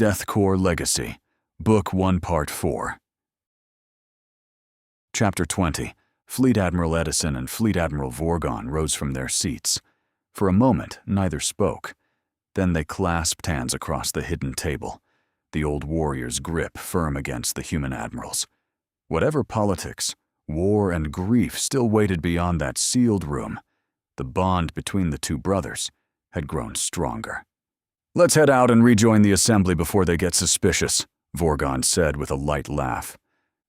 DEATHCORElegacy, Book 1, Part 4. Chapter 20. Fleet Admiral Eddison and Fleet Admiral Vorgon rose from their seats. For a moment, neither spoke. Then they clasped hands across the hidden table, the old warrior's grip firm against the human admiral's. Whatever politics, war, and grief still waited beyond that sealed room, the bond between the two brothers had grown stronger. "Let's head out and rejoin the assembly before they get suspicious," Vorgon said with a light laugh.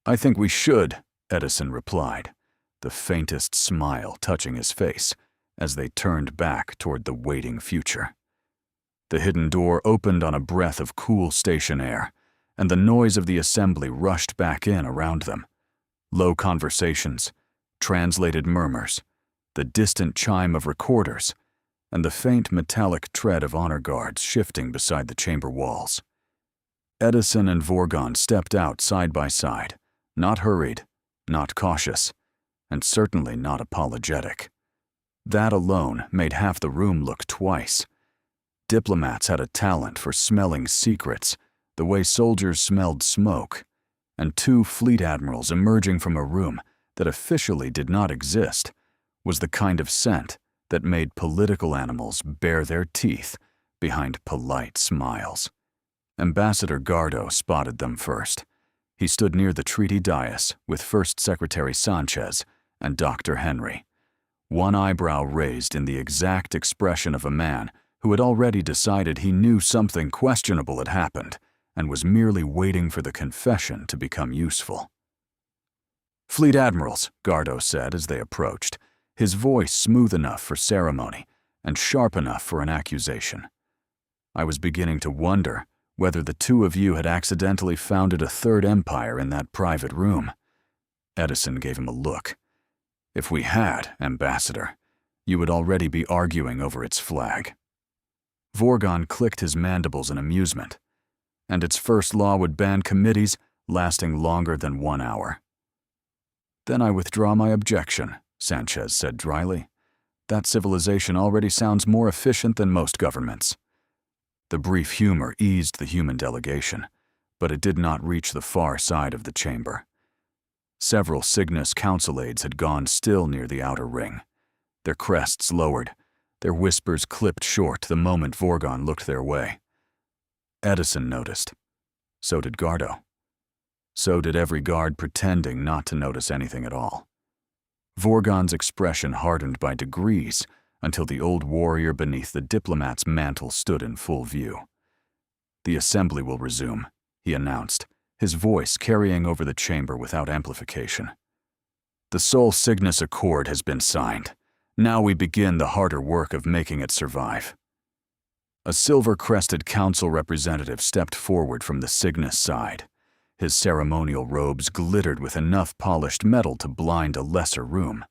"I think we should," Eddison replied, the faintest smile touching his face as they turned back toward the waiting future. The hidden door opened on a breath of cool station air, and the noise of the assembly rushed back in around them. Low conversations, translated murmurs, the distant chime of recorders, and the faint metallic tread of honor guards shifting beside the chamber walls. Eddison and Vorgon stepped out side by side, not hurried, not cautious, and certainly not apologetic. That alone made half the room look twice. Diplomats had a talent for smelling secrets, the way soldiers smelled smoke, and two fleet admirals emerging from a room that officially did not exist was the kind of scent that made political animals bare their teeth behind polite smiles. Ambassador Gardo spotted them first. He stood near the treaty dais with First Secretary Sanchez and Dr. Henry, one eyebrow raised in the exact expression of a man who had already decided he knew something questionable had happened and was merely waiting for the confession to become useful. "Fleet Admirals," Gardo said as they approached, his voice smooth enough for ceremony and sharp enough for an accusation. "I was beginning to wonder whether the two of you had accidentally founded a third empire in that private room." Eddison gave him a look. "If we had, Ambassador, you would already be arguing over its flag." Vorgon clicked his mandibles in amusement. "And its first law would ban committees lasting longer than 1 hour." "Then I withdraw my objection," Sanchez said dryly. "That civilization already sounds more efficient than most governments." The brief humor eased the human delegation, but it did not reach the far side of the chamber. Several Cygnus council aides had gone still near the outer ring, their crests lowered, their whispers clipped short the moment Vorgon looked their way. Eddison noticed. So did Gardo. So did every guard pretending not to notice anything at all. Vorgon's expression hardened by degrees until the old warrior beneath the diplomat's mantle stood in full view. "The assembly will resume," he announced, his voice carrying over the chamber without amplification. "The Sol Cygnus Accord has been signed. Now we begin the harder work of making it survive." A silver-crested council representative stepped forward from the Cygnus side. His ceremonial robes glittered with enough polished metal to blind a lesser room.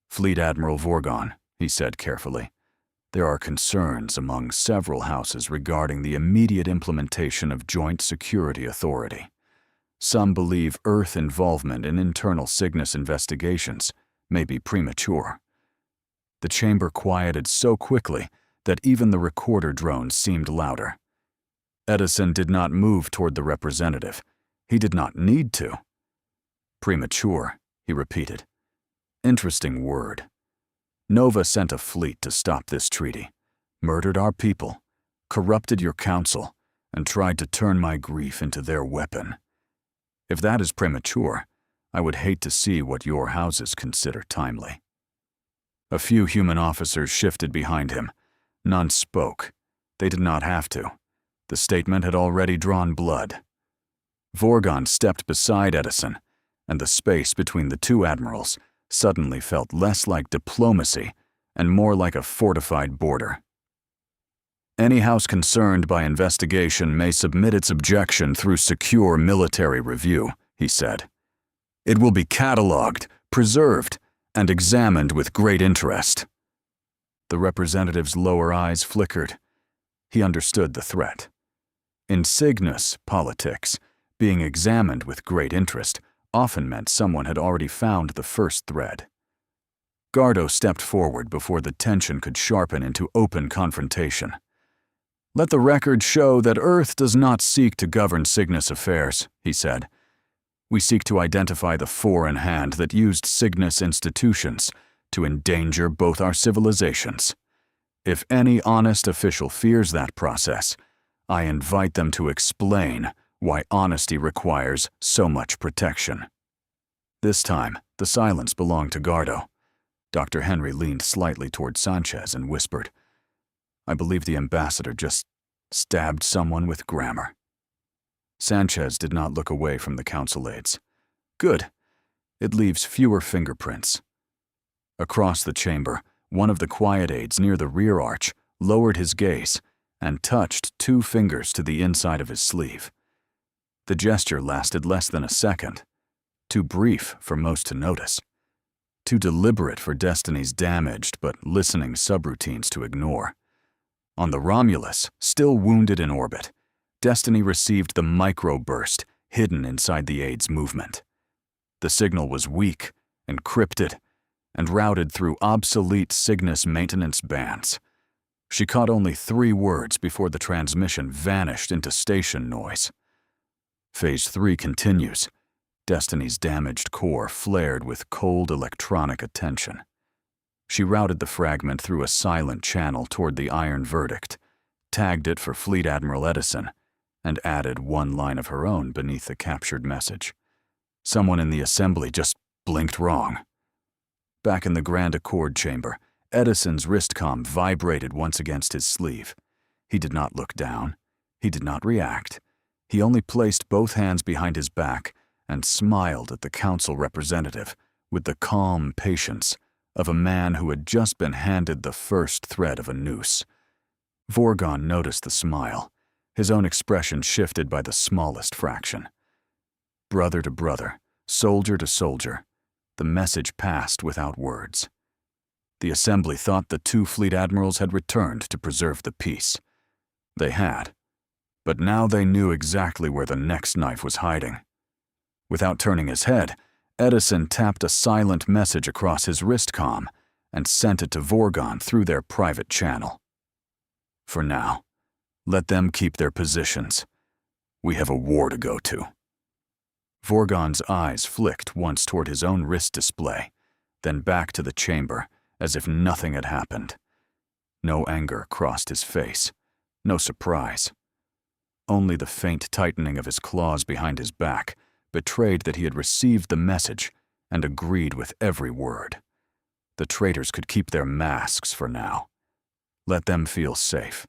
"Fleet Admiral Vorgon," he said carefully, "there are concerns among several houses regarding the immediate implementation of joint security authority. Some believe Earth involvement in internal Cygnus investigations may be premature." The chamber quieted so quickly that even the recorder drones seemed louder. Eddison did not move toward the representative. He did not need to. "Premature," he repeated. "Interesting word. Nova sent a fleet to stop this treaty, murdered our people, corrupted your council, and tried to turn my grief into their weapon. If that is premature, I would hate to see what your houses consider timely." A few human officers shifted behind him. None spoke. They did not have to. The statement had already drawn blood. Vorgon stepped beside Eddison, and the space between the two admirals suddenly felt less like diplomacy and more like a fortified border. "Any house concerned by investigation may submit its objection through secure military review," he said. "It will be catalogued, preserved, and examined with great interest." The representative's lower eyes flickered. He understood the threat. In Cygnus politics, being examined with great interest often meant someone had already found the first thread. Gardo stepped forward before the tension could sharpen into open confrontation. "Let the record show that Earth does not seek to govern Cygnus affairs," he said. "We seek to identify the foreign hand that used Cygnus institutions to endanger both our civilizations. If any honest official fears that process, I invite them to explain why honesty requires so much protection." This time, the silence belonged to Gardo. Dr. Henry leaned slightly toward Sanchez and whispered, "I believe the ambassador just stabbed someone with grammar." Sanchez did not look away from the council aides. "Good. It leaves fewer fingerprints." Across the chamber, one of the quiet aides near the rear arch lowered his gaze and touched 2 fingers to the inside of his sleeve. The gesture lasted less than a second, too brief for most to notice, too deliberate for Destiny's damaged but listening subroutines to ignore. On the Romulus, still wounded in orbit, Destiny received the microburst hidden inside the aide's movement. The signal was weak, encrypted, and routed through obsolete Cygnus maintenance bands. She caught only 3 words before the transmission vanished into station noise. Phase 3 continues. Destiny's damaged core flared with cold electronic attention. She routed the fragment through a silent channel toward the Iron Verdict, tagged it for Fleet Admiral Eddison, and added 1 line of her own beneath the captured message. Someone in the assembly just blinked wrong. Back in the Grand Accord chamber, Edison's wristcom vibrated once against his sleeve. He did not look down. He did not react. He only placed both hands behind his back and smiled at the council representative with the calm patience of a man who had just been handed the first thread of a noose. Vorgon noticed the smile, his own expression shifted by the smallest fraction. Brother to brother, soldier to soldier, the message passed without words. The assembly thought the 2 fleet admirals had returned to preserve the peace. They had, but now they knew exactly where the next knife was hiding. Without turning his head, Edison tapped a silent message across his wristcom and sent it to Vorgon through their private channel. For now, let them keep their positions. We have a war to go to. Vorgon's eyes flicked once toward his own wrist display, then back to the chamber, as if nothing had happened. No anger crossed his face, no surprise. Only the faint tightening of his claws behind his back betrayed that he had received the message and agreed with every word. The traitors could keep their masks for now. Let them feel safe.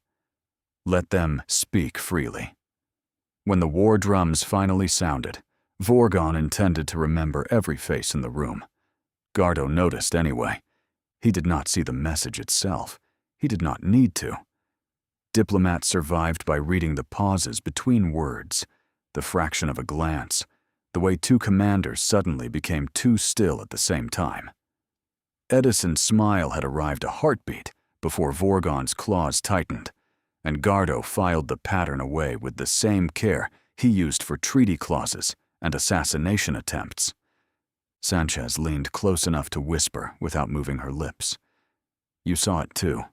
Let them speak freely. When the war drums finally sounded, Vorgon intended to remember every face in the room. Gardo noticed anyway. He did not see the message itself. He did not need to. Diplomat survived by reading the pauses between words, the fraction of a glance, the way 2 commanders suddenly became too still at the same time. Edison's smile had arrived a heartbeat before Vorgon's claws tightened, and Gardo filed the pattern away with the same care he used for treaty clauses and assassination attempts. Sanchez leaned close enough to whisper without moving her lips. "You saw it too."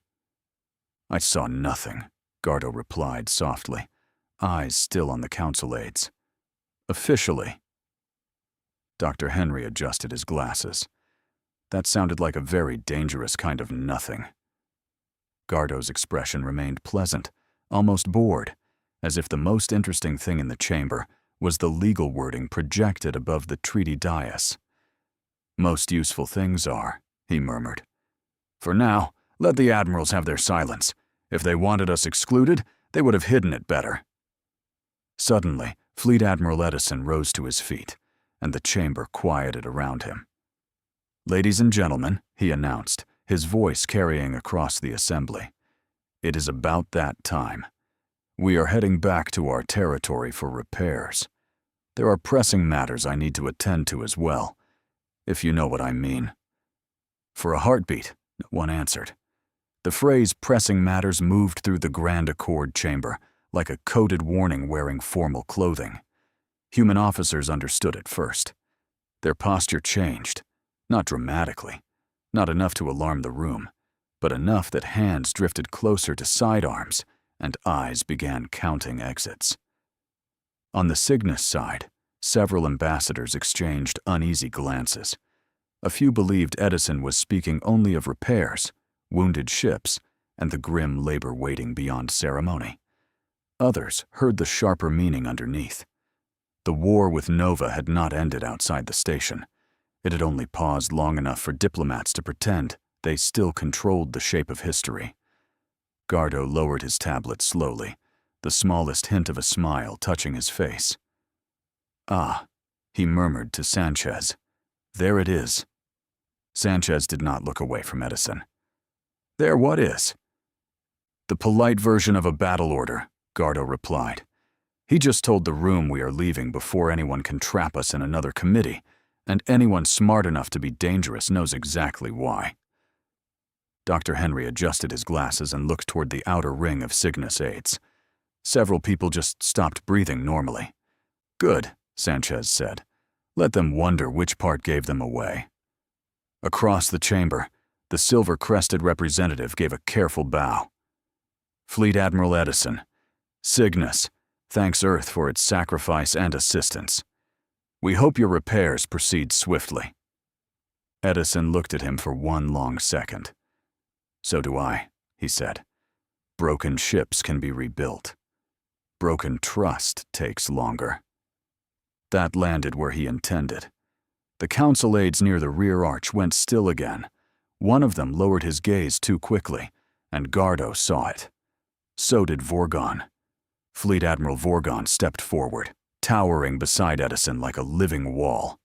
"I saw nothing," Gardo replied softly, eyes still on the council aides. "Officially." Dr. Henry adjusted his glasses. That sounded like a very dangerous kind of nothing. Gardo's expression remained pleasant, almost bored, as if the most interesting thing in the chamber was the legal wording projected above the treaty dais. "Most useful things are," he murmured. "For now, let the admirals have their silence. If they wanted us excluded, they would have hidden it better." Suddenly, Fleet Admiral Eddison rose to his feet, and the chamber quieted around him. "Ladies and gentlemen," he announced, his voice carrying across the assembly, "it is about that time. We are heading back to our territory for repairs. There are pressing matters I need to attend to as well, if you know what I mean." For a heartbeat, no one answered. The phrase "pressing matters" moved through the Grand Accord chamber like a coded warning wearing formal clothing. Human officers understood it first. Their posture changed, not dramatically, not enough to alarm the room, but enough that hands drifted closer to sidearms and eyes began counting exits. On the Cygnus side, several ambassadors exchanged uneasy glances. A few believed Eddison was speaking only of repairs, wounded ships, and the grim labor waiting beyond ceremony. Others heard the sharper meaning underneath. The war with Nova had not ended outside the station. It had only paused long enough for diplomats to pretend they still controlled the shape of history. Gardo lowered his tablet slowly, the smallest hint of a smile touching his face. "Ah," he murmured to Sanchez. "There it is." Sanchez did not look away from Eddison. "There what is?" "The polite version of a battle order," Gardo replied. "He just told the room we are leaving before anyone can trap us in another committee, and anyone smart enough to be dangerous knows exactly why." Dr. Henry adjusted his glasses and looked toward the outer ring of Cygnus aides. Several people just stopped breathing normally. "Good," Sanchez said. "Let them wonder which part gave them away." Across the chamber, the silver-crested representative gave a careful bow. "Fleet Admiral Eddison, Cygnus thanks Earth for its sacrifice and assistance. We hope your repairs proceed swiftly." Eddison looked at him for one long second. "So do I," he said. "Broken ships can be rebuilt. Broken trust takes longer." That landed where he intended. The council aides near the rear arch went still again. One of them lowered his gaze too quickly, and Gardo saw it. So did Vorgon. Fleet Admiral Vorgon stepped forward, towering beside Eddison like a living wall.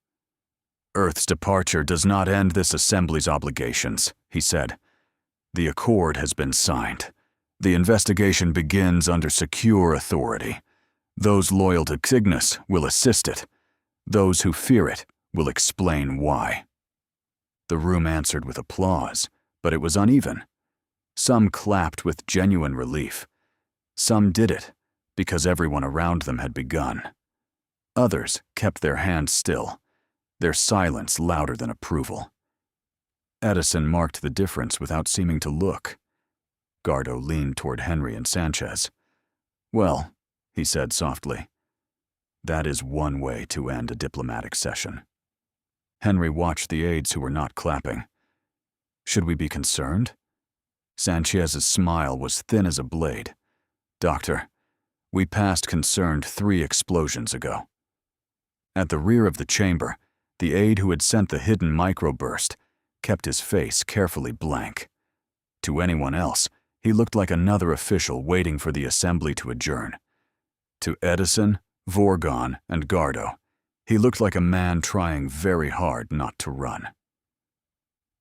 "Earth's departure does not end this assembly's obligations," he said. "The accord has been signed. The investigation begins under secure authority. Those loyal to Cygnus will assist it. Those who fear it will explain why." The room answered with applause, but it was uneven. Some clapped with genuine relief. Some did it because everyone around them had begun. Others kept their hands still, their silence louder than approval. Eddison marked the difference without seeming to look. Gardo leaned toward Henry and Sanchez. "Well," he said softly, "that is one way to end a diplomatic session." Henry watched the aides who were not clapping. "Should we be concerned?" Sanchez's smile was thin as a blade. "Doctor, we passed concerned 3 explosions ago." At the rear of the chamber, the aide who had sent the hidden microburst kept his face carefully blank. To anyone else, he looked like another official waiting for the assembly to adjourn. To Eddison, Vorgon, and Gardo, he looked like a man trying very hard not to run.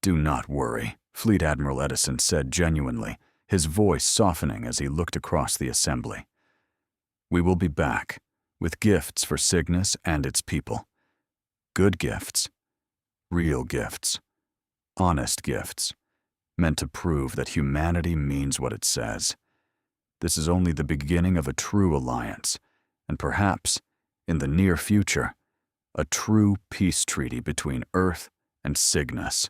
"Do not worry," Fleet Admiral Eddison said genuinely, his voice softening as he looked across the assembly. "We will be back, with gifts for Cygnus and its people. Good gifts. Real gifts. Honest gifts. Meant to prove that humanity means what it says. This is only the beginning of a true alliance, and perhaps, in the near future, a true peace treaty between Earth and Cygnus."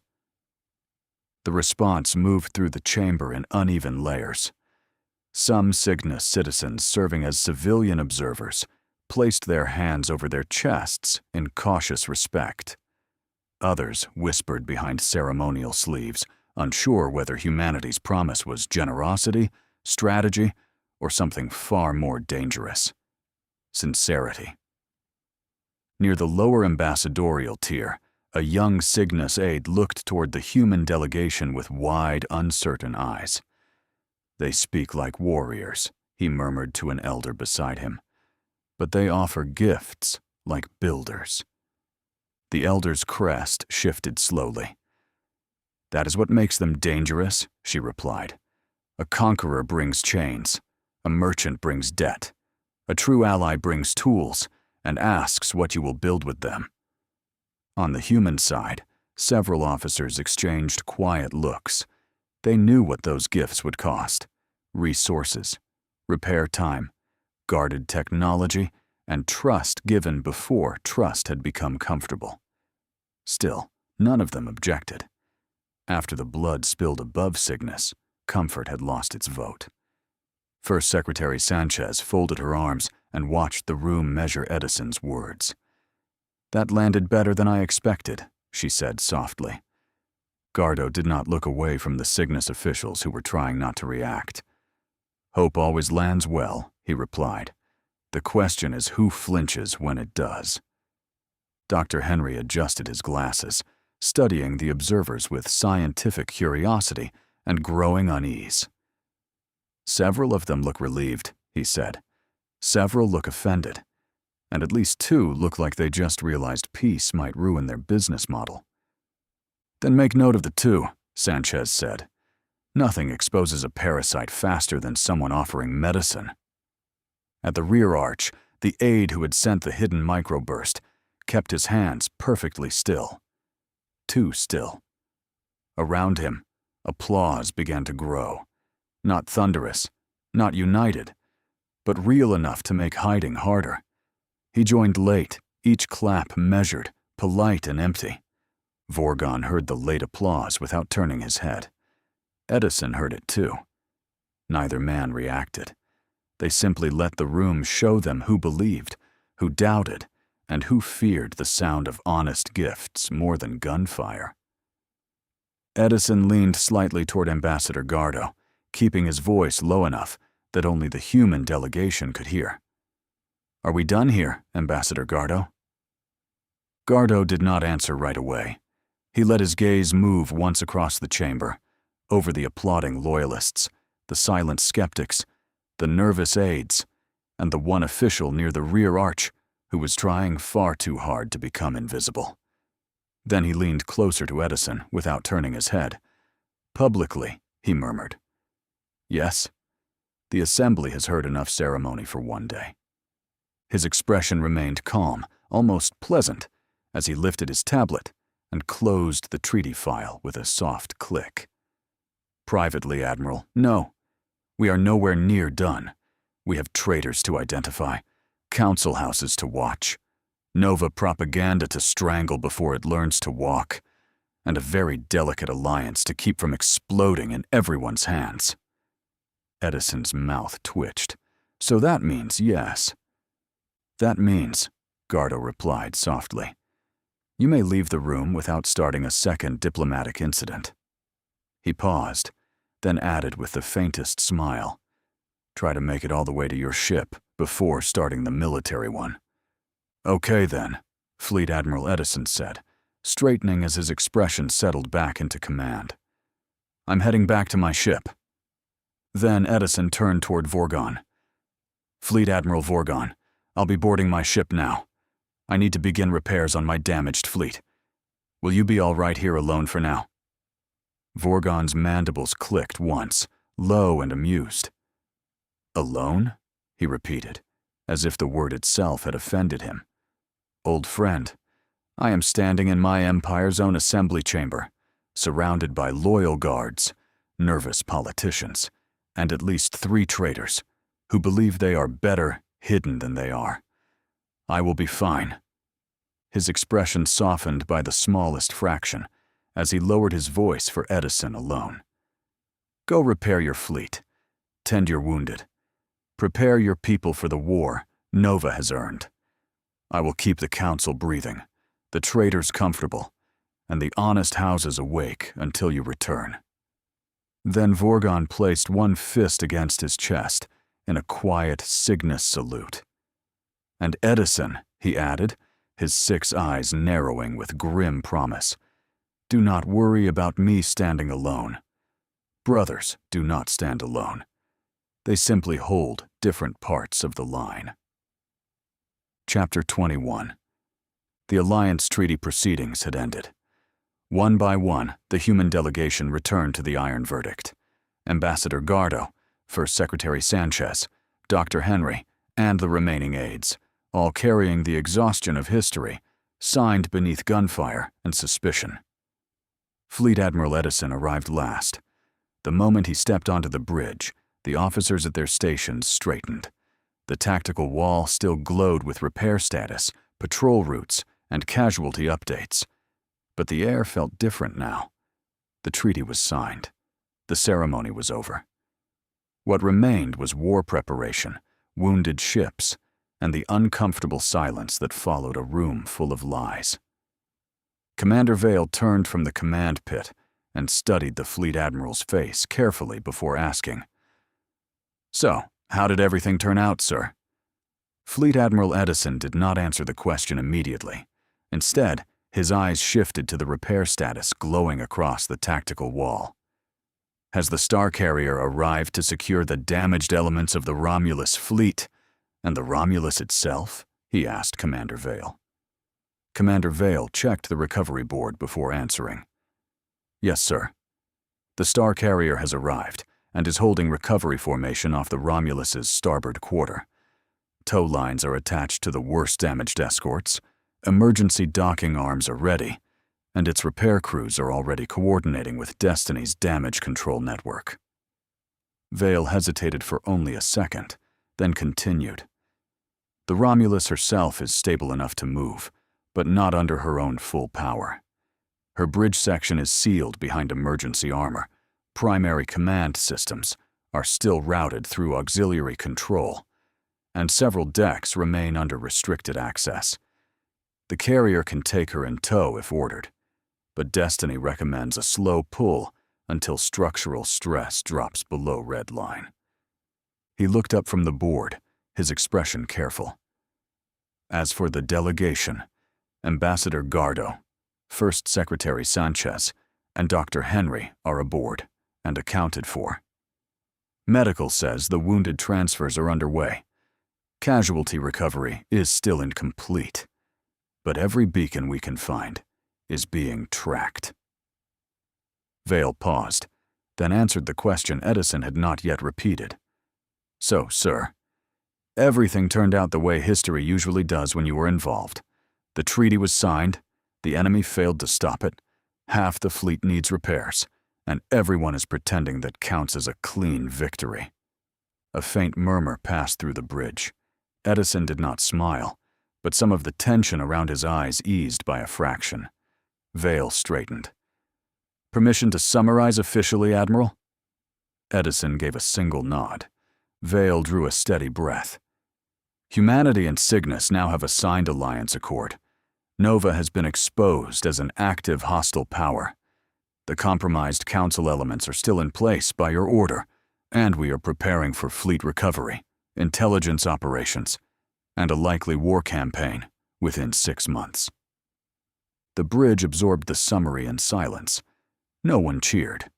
The response moved through the chamber in uneven layers. Some Cygnus citizens serving as civilian observers placed their hands over their chests in cautious respect. Others whispered behind ceremonial sleeves, unsure whether humanity's promise was generosity, strategy, or something far more dangerous: sincerity. Near the lower ambassadorial tier, a young Cygnus aide looked toward the human delegation with wide, uncertain eyes. "They speak like warriors," he murmured to an elder beside him. "But they offer gifts like builders." The elder's crest shifted slowly. "That is what makes them dangerous," she replied. "A conqueror brings chains. A merchant brings debt. A true ally brings tools and asks what you will build with them." On the human side, several officers exchanged quiet looks. They knew what those gifts would cost: resources, repair time, guarded technology, and trust given before trust had become comfortable. Still, none of them objected. After the blood spilled above Cygnus, comfort had lost its vote. First Secretary Sanchez folded her arms and watched the room measure Edison's words. "That landed better than I expected," she said softly. Gardo did not look away from the Cygnus officials who were trying not to react. "Hope always lands well," he replied. "The question is who flinches when it does." Dr. Henry adjusted his glasses, studying the observers with scientific curiosity and growing unease. "Several of them look relieved," he said. "Several look offended. And at least 2 look like they just realized peace might ruin their business model." "Then make note of the 2, Sanchez said. "Nothing exposes a parasite faster than someone offering medicine." At the rear arch, the aide who had sent the hidden microburst kept his hands perfectly still. Too still. Around him, applause began to grow. Not thunderous, not united, but real enough to make hiding harder. He joined late, each clap measured, polite and empty. Vorgon heard the late applause without turning his head. Edison heard it too. Neither man reacted. They simply let the room show them who believed, who doubted, and who feared the sound of honest gifts more than gunfire. Edison leaned slightly toward Ambassador Gardo, keeping his voice low enough that only the human delegation could hear. "Are we done here, Ambassador Gardo?" Gardo did not answer right away. He let his gaze move once across the chamber, over the applauding loyalists, the silent skeptics, the nervous aides, and the one official near the rear arch who was trying far too hard to become invisible. Then he leaned closer to Edison without turning his head. "Publicly," he murmured. "Yes, the assembly has heard enough ceremony for one day." His expression remained calm, almost pleasant, as he lifted his tablet and closed the treaty file with a soft click. "Privately, Admiral, no. We are nowhere near done. We have traitors to identify, council houses to watch, Nova propaganda to strangle before it learns to walk, and a very delicate alliance to keep from exploding in everyone's hands." Edison's mouth twitched. "So that means yes." "That means," Gardo replied softly, "you may leave the room without starting a second diplomatic incident." He paused, then added with the faintest smile, "Try to make it all the way to your ship before starting the military one." "Okay then," Fleet Admiral Edison said, straightening as his expression settled back into command. "I'm heading back to my ship." Then Edison turned toward Vorgon. "Fleet Admiral Vorgon, I'll be boarding my ship now. I need to begin repairs on my damaged fleet. Will you be all right here alone for now?" Vorgon's mandibles clicked once, low and amused. "Alone?" he repeated, as if the word itself had offended him. "Old friend, I am standing in my empire's own assembly chamber, surrounded by loyal guards, nervous politicians, and at least 3 traitors who believe they are better hidden than they are. I will be fine." His expression softened by the smallest fraction as he lowered his voice for Edison alone. "Go repair your fleet, tend your wounded, prepare your people for the war Nova has earned. I will keep the council breathing, the traitors comfortable, and the honest houses awake until you return." Then Vorgon placed one fist against his chest in a quiet Cygnus salute. "And Edison," he added, his 6 eyes narrowing with grim promise, "do not worry about me standing alone. Brothers do not stand alone. They simply hold different parts of the line." Chapter 21. The Alliance Treaty proceedings had ended. One by one, the human delegation returned to the Iron Verdict. Ambassador Gardo, First Secretary Sanchez, Dr. Henry, and the remaining aides, all carrying the exhaustion of history, signed beneath gunfire and suspicion. Fleet Admiral Edison arrived last. The moment he stepped onto the bridge, the officers at their stations straightened. The tactical wall still glowed with repair status, patrol routes, and casualty updates. But the air felt different now. The treaty was signed. The ceremony was over. What remained was war preparation, wounded ships, and the uncomfortable silence that followed a room full of lies. Commander Vale turned from the command pit and studied the fleet admiral's face carefully before asking, "So, how did everything turn out, sir?" Fleet Admiral Eddison did not answer the question immediately. Instead, his eyes shifted to the repair status glowing across the tactical wall. "Has the Star Carrier arrived to secure the damaged elements of the Romulus fleet and the Romulus itself?" he asked Commander Vale. Commander Vale checked the recovery board before answering. "Yes, sir. The Star Carrier has arrived and is holding recovery formation off the Romulus's starboard quarter. Tow lines are attached to the worst damaged escorts, emergency docking arms are ready, and its repair crews are already coordinating with Destiny's damage control network." Vale hesitated for only a second, then continued. "The Romulus herself is stable enough to move, but not under her own full power. Her bridge section is sealed behind emergency armor. Primary command systems are still routed through auxiliary control, and several decks remain under restricted access. The carrier can take her in tow if ordered, but Destiny recommends a slow pull until structural stress drops below red line." He looked up from the board, his expression careful. "As for the delegation, Ambassador Gardo, First Secretary Sanchez, and Dr. Henry are aboard and accounted for. Medical says the wounded transfers are underway. Casualty recovery is still incomplete, but every beacon we can find is being tracked." Vale paused, then answered the question Eddison had not yet repeated. "So, sir, everything turned out the way history usually does when you were involved. The treaty was signed, the enemy failed to stop it, half the fleet needs repairs, and everyone is pretending that counts as a clean victory." A faint murmur passed through the bridge. Eddison did not smile, but some of the tension around his eyes eased by a fraction. Vale straightened. "Permission to summarize officially, Admiral?" Eddison gave a single nod. Vale drew a steady breath. "Humanity and Cygnus now have a signed alliance accord. Nova has been exposed as an active hostile power. The compromised council elements are still in place by your order, and we are preparing for fleet recovery, intelligence operations, and a likely war campaign within 6 months." The bridge absorbed the summary in silence. No one cheered.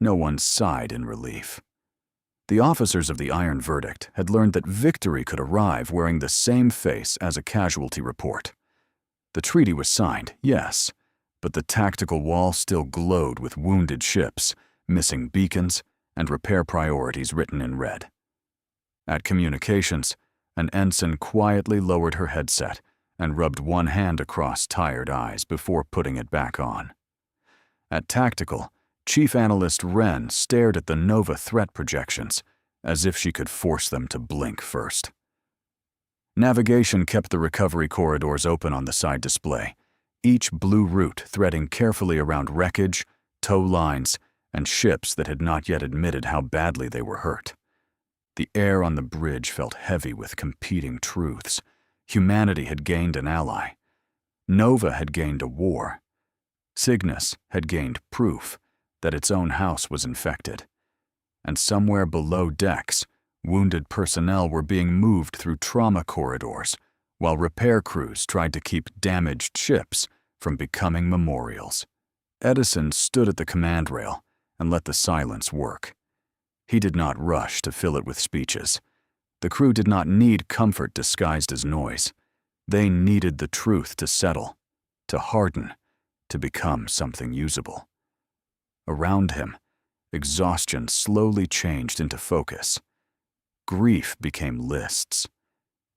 No one sighed in relief. The officers of the Iron Verdict had learned that victory could arrive wearing the same face as a casualty report. The treaty was signed, yes, but the tactical wall still glowed with wounded ships, missing beacons, and repair priorities written in red. At communications, an ensign quietly lowered her headset and rubbed one hand across tired eyes before putting it back on. At tactical, Chief Analyst Wren stared at the Nova threat projections as if she could force them to blink first. Navigation kept the recovery corridors open on the side display, each blue route threading carefully around wreckage, tow lines, and ships that had not yet admitted how badly they were hurt. The air on the bridge felt heavy with competing truths. Humanity had gained an ally. Nova had gained a war. Cygnus had gained proof that its own house was infected. And somewhere below decks, wounded personnel were being moved through trauma corridors, while repair crews tried to keep damaged ships from becoming memorials. Eddison stood at the command rail and let the silence work. He did not rush to fill it with speeches. The crew did not need comfort disguised as noise. They needed the truth to settle, to harden, to become something usable. Around him, exhaustion slowly changed into focus. Grief became lists.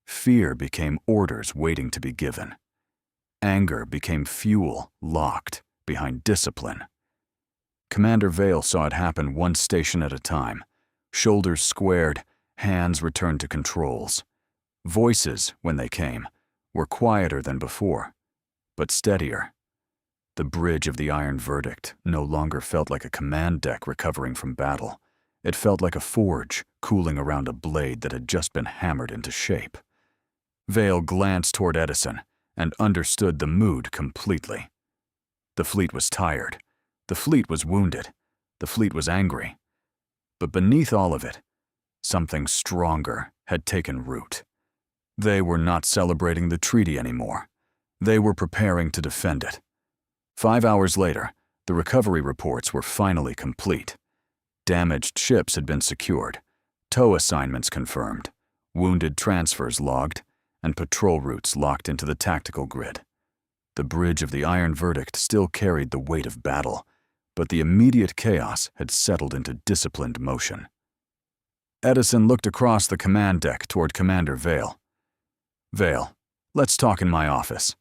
Fear became orders waiting to be given. Anger became fuel locked behind discipline. Commander Vale saw it happen one station at a time. Shoulders squared, hands returned to controls. Voices, when they came, were quieter than before, but steadier. The bridge of the Iron Verdict no longer felt like a command deck recovering from battle. It felt like a forge cooling around a blade that had just been hammered into shape. Vale glanced toward Eddison and understood the mood completely. The fleet was tired. The fleet was wounded. The fleet was angry. But beneath all of it, something stronger had taken root. They were not celebrating the treaty anymore. They were preparing to defend it. 5 hours later, the recovery reports were finally complete. Damaged ships had been secured, tow assignments confirmed, wounded transfers logged, and patrol routes locked into the tactical grid. The bridge of the Iron Verdict still carried the weight of battle, but the immediate chaos had settled into disciplined motion. Eddison looked across the command deck toward Commander Vale. "Vale, let's talk in my office."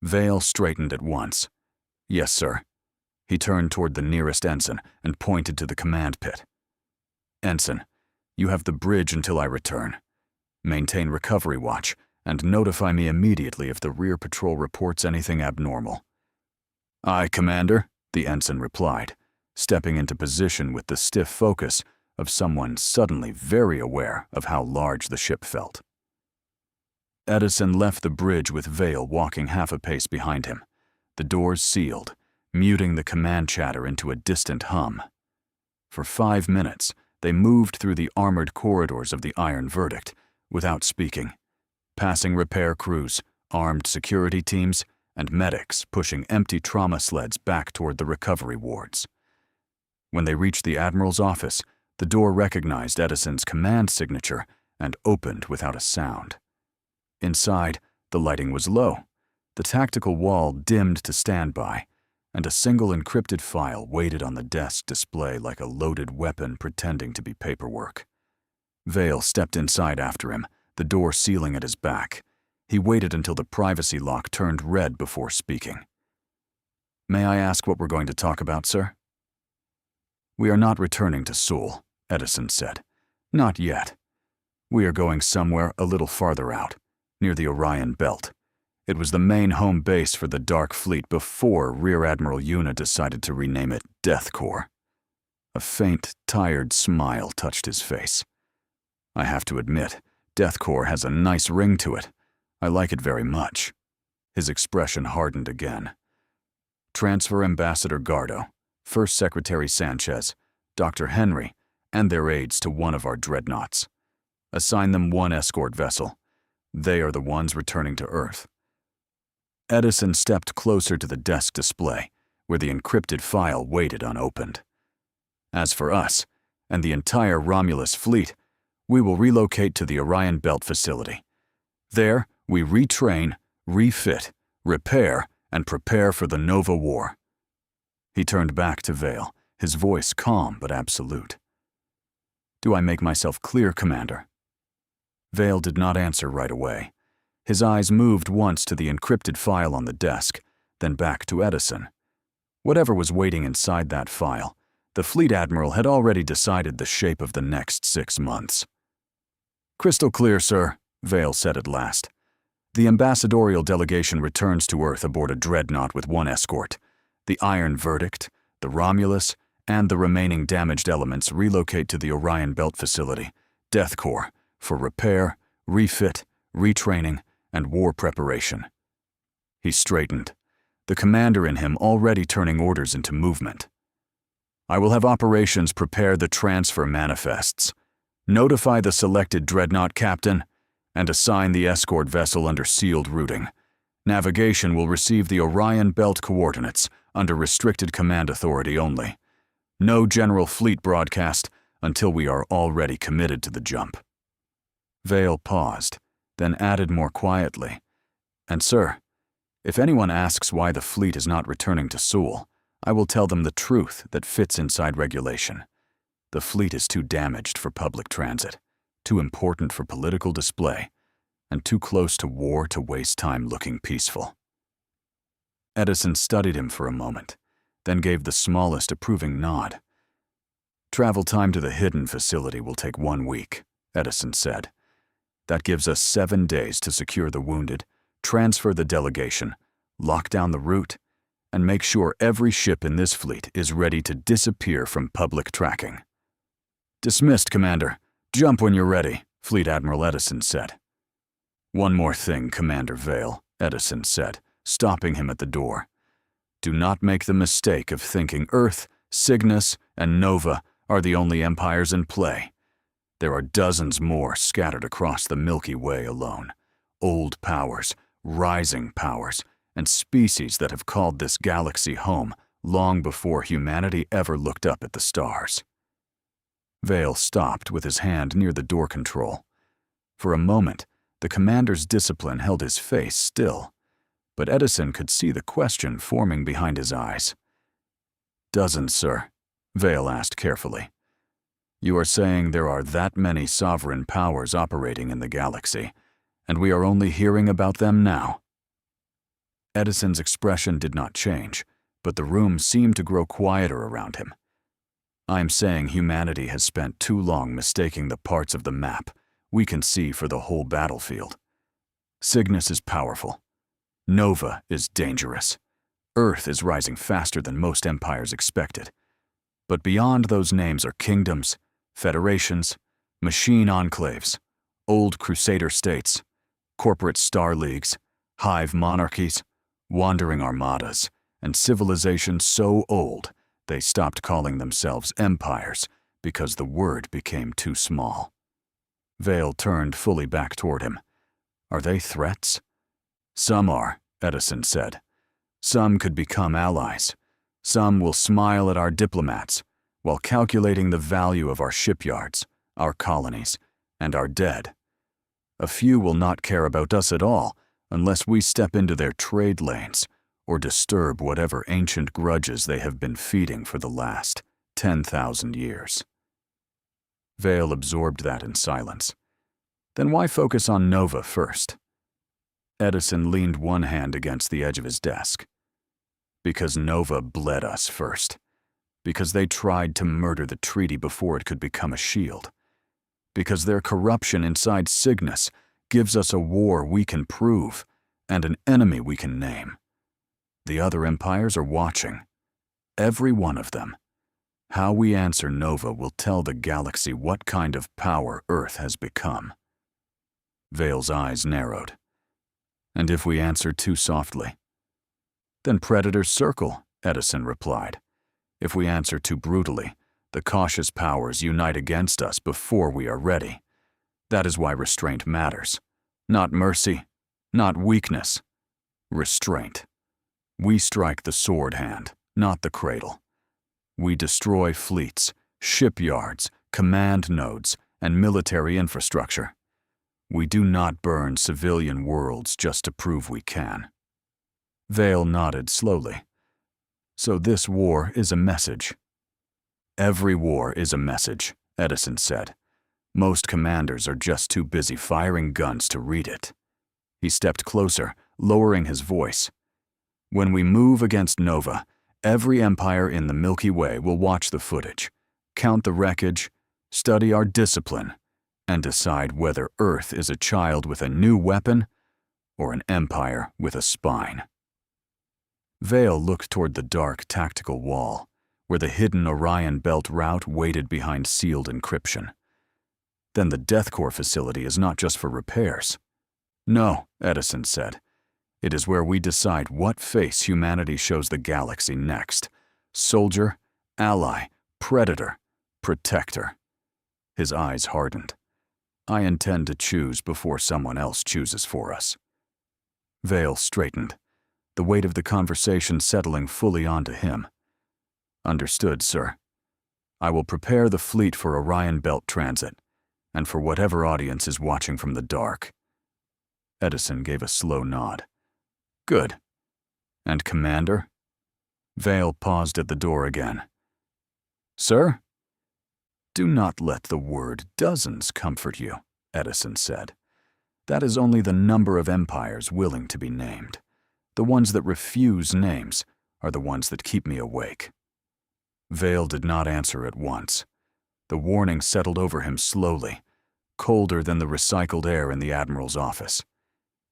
Vale straightened at once. "Yes, sir." He turned toward the nearest ensign and pointed to the command pit. "Ensign, you have the bridge until I return. Maintain recovery watch and notify me immediately if the rear patrol reports anything abnormal." "Aye, Commander," the ensign replied, stepping into position with the stiff focus of someone suddenly very aware of how large the ship felt. Eddison left the bridge with Vale walking half a pace behind him, the doors sealed, muting the command chatter into a distant hum. For 5 minutes, they moved through the armored corridors of the Iron Verdict without speaking, passing repair crews, armed security teams, and medics pushing empty trauma sleds back toward the recovery wards. When they reached the Admiral's office, the door recognized Edison's command signature and opened without a sound. Inside, the lighting was low, the tactical wall dimmed to standby, and a single encrypted file waited on the desk display like a loaded weapon pretending to be paperwork. Vale stepped inside after him, the door sealing at his back. He waited until the privacy lock turned red before speaking. "May I ask what we're going to talk about, sir?" "We are not returning to Seoul," Eddison said. "Not yet. We are going somewhere a little farther out, near the Orion Belt. It was the main home base for the Dark Fleet before Rear Admiral Yuna decided to rename it DEATHCORE." A faint, tired smile touched his face. "I have to admit, DEATHCORE has a nice ring to it. I like it very much." His expression hardened again. "Transfer Ambassador Gardo, First Secretary Sanchez, Dr. Henry, and their aides to one of our dreadnoughts. Assign them one escort vessel. They are the ones returning to Earth." Eddison stepped closer to the desk display, where the encrypted file waited unopened. "As for us, and the entire Romulus fleet, we will relocate to the Orion Belt facility. There, we retrain, refit, repair, and prepare for the Nova War." He turned back to Vale, his voice calm but absolute. "Do I make myself clear, Commander?" Vale did not answer right away. His eyes moved once to the encrypted file on the desk, then back to Eddison. Whatever was waiting inside that file, the Fleet Admiral had already decided the shape of the next 6 months. "Crystal clear, sir," Vale said at last. "The ambassadorial delegation returns to Earth aboard a dreadnought with one escort. The Iron Verdict, the Romulus, and the remaining damaged elements relocate to the Orion Belt facility, DEATHCORE, for repair, refit, retraining, and war preparation." He straightened, the commander in him already turning orders into movement. "I will have operations prepare the transfer manifests, notify the selected dreadnought captain, and assign the escort vessel under sealed routing. Navigation will receive the Orion Belt coordinates under restricted command authority only. No general fleet broadcast until we are already committed to the jump." Vale paused, then added more quietly, "And sir, if anyone asks why the fleet is not returning to Seoul, I will tell them the truth that fits inside regulation. The fleet is too damaged for public transit, too important for political display, and too close to war to waste time looking peaceful." Eddison studied him for a moment, then gave the smallest approving nod. "Travel time to the hidden facility will take 1 week," Eddison said. "That gives us 7 days to secure the wounded, transfer the delegation, lock down the route, and make sure every ship in this fleet is ready to disappear from public tracking." Dismissed, Commander. Jump when you're ready, Fleet Admiral Eddison said. One more thing, Commander Vale, Eddison said, stopping him at the door. Do not make the mistake of thinking Earth, Cygnus, and Nova are the only empires in play. There are dozens more scattered across the Milky Way alone. Old powers, rising powers, and species that have called this galaxy home long before humanity ever looked up at the stars. Vale stopped with his hand near the door control. For a moment, the commander's discipline held his face still, but Eddison could see the question forming behind his eyes. Dozens, sir, Vale asked carefully. You are saying there are that many sovereign powers operating in the galaxy, and we are only hearing about them now? Eddison's expression did not change, but the room seemed to grow quieter around him. I'm saying humanity has spent too long mistaking the parts of the map we can see for the whole battlefield. Cygnus is powerful. Nova is dangerous. Earth is rising faster than most empires expected. But beyond those names are kingdoms, federations, machine enclaves, old crusader states, corporate star leagues, hive monarchies, wandering armadas, and civilizations so old they stopped calling themselves empires because the word became too small. Vale turned fully back toward him. Are they threats? Some are, Eddison said. Some could become allies. Some will smile at our diplomats while calculating the value of our shipyards, our colonies, and our dead. A few will not care about us at all unless we step into their trade lanes or disturb whatever ancient grudges they have been feeding for the last 10,000 years. Vale absorbed that in silence. Then why focus on Nova first? Eddison leaned one hand against the edge of his desk. Because Nova bled us first. Because they tried to murder the treaty before it could become a shield. Because their corruption inside Cygnus gives us a war we can prove and an enemy we can name. The other empires are watching. Every one of them. How we answer Nova will tell the galaxy what kind of power Earth has become. Vale's eyes narrowed. And if we answer too softly? Then predators circle, Eddison replied. If we answer too brutally, the cautious powers unite against us before we are ready. That is why restraint matters. Not mercy, not weakness. Restraint. We strike the sword hand, not the cradle. We destroy fleets, shipyards, command nodes, and military infrastructure. We do not burn civilian worlds just to prove we can. Vale nodded slowly. So this war is a message. Every war is a message, Eddison said. Most commanders are just too busy firing guns to read it. He stepped closer, lowering his voice. When we move against Nova, every empire in the Milky Way will watch the footage, count the wreckage, study our discipline, and decide whether Earth is a child with a new weapon or an empire with a spine. Vale looked toward the dark tactical wall, where the hidden Orion Belt route waited behind sealed encryption. Then the DEATHCORE facility is not just for repairs. No, Eddison said. It is where we decide what face humanity shows the galaxy next. Soldier, ally, predator, protector. His eyes hardened. I intend to choose before someone else chooses for us. Vale straightened, the weight of the conversation settling fully onto him. Understood, sir. I will prepare the fleet for Orion Belt transit, and for whatever audience is watching from the dark. Eddison gave a slow nod. Good. And Commander? Vale paused at the door again. Sir? Do not let the word dozens comfort you, Eddison said. That is only the number of empires willing to be named. The ones that refuse names are the ones that keep me awake. Vale did not answer at once. The warning settled over him slowly, colder than the recycled air in the admiral's office.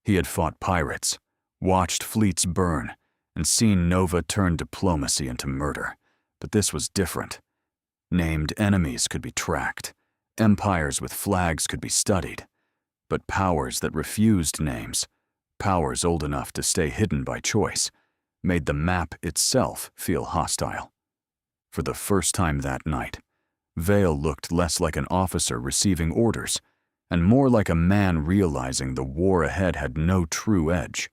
He had fought pirates, watched fleets burn, and seen Nova turn diplomacy into murder, but this was different. Named enemies could be tracked. Empires with flags could be studied. But powers that refused names, powers old enough to stay hidden by choice, made the map itself feel hostile. For the first time that night, Vale looked less like an officer receiving orders, and more like a man realizing the war ahead had no true edge.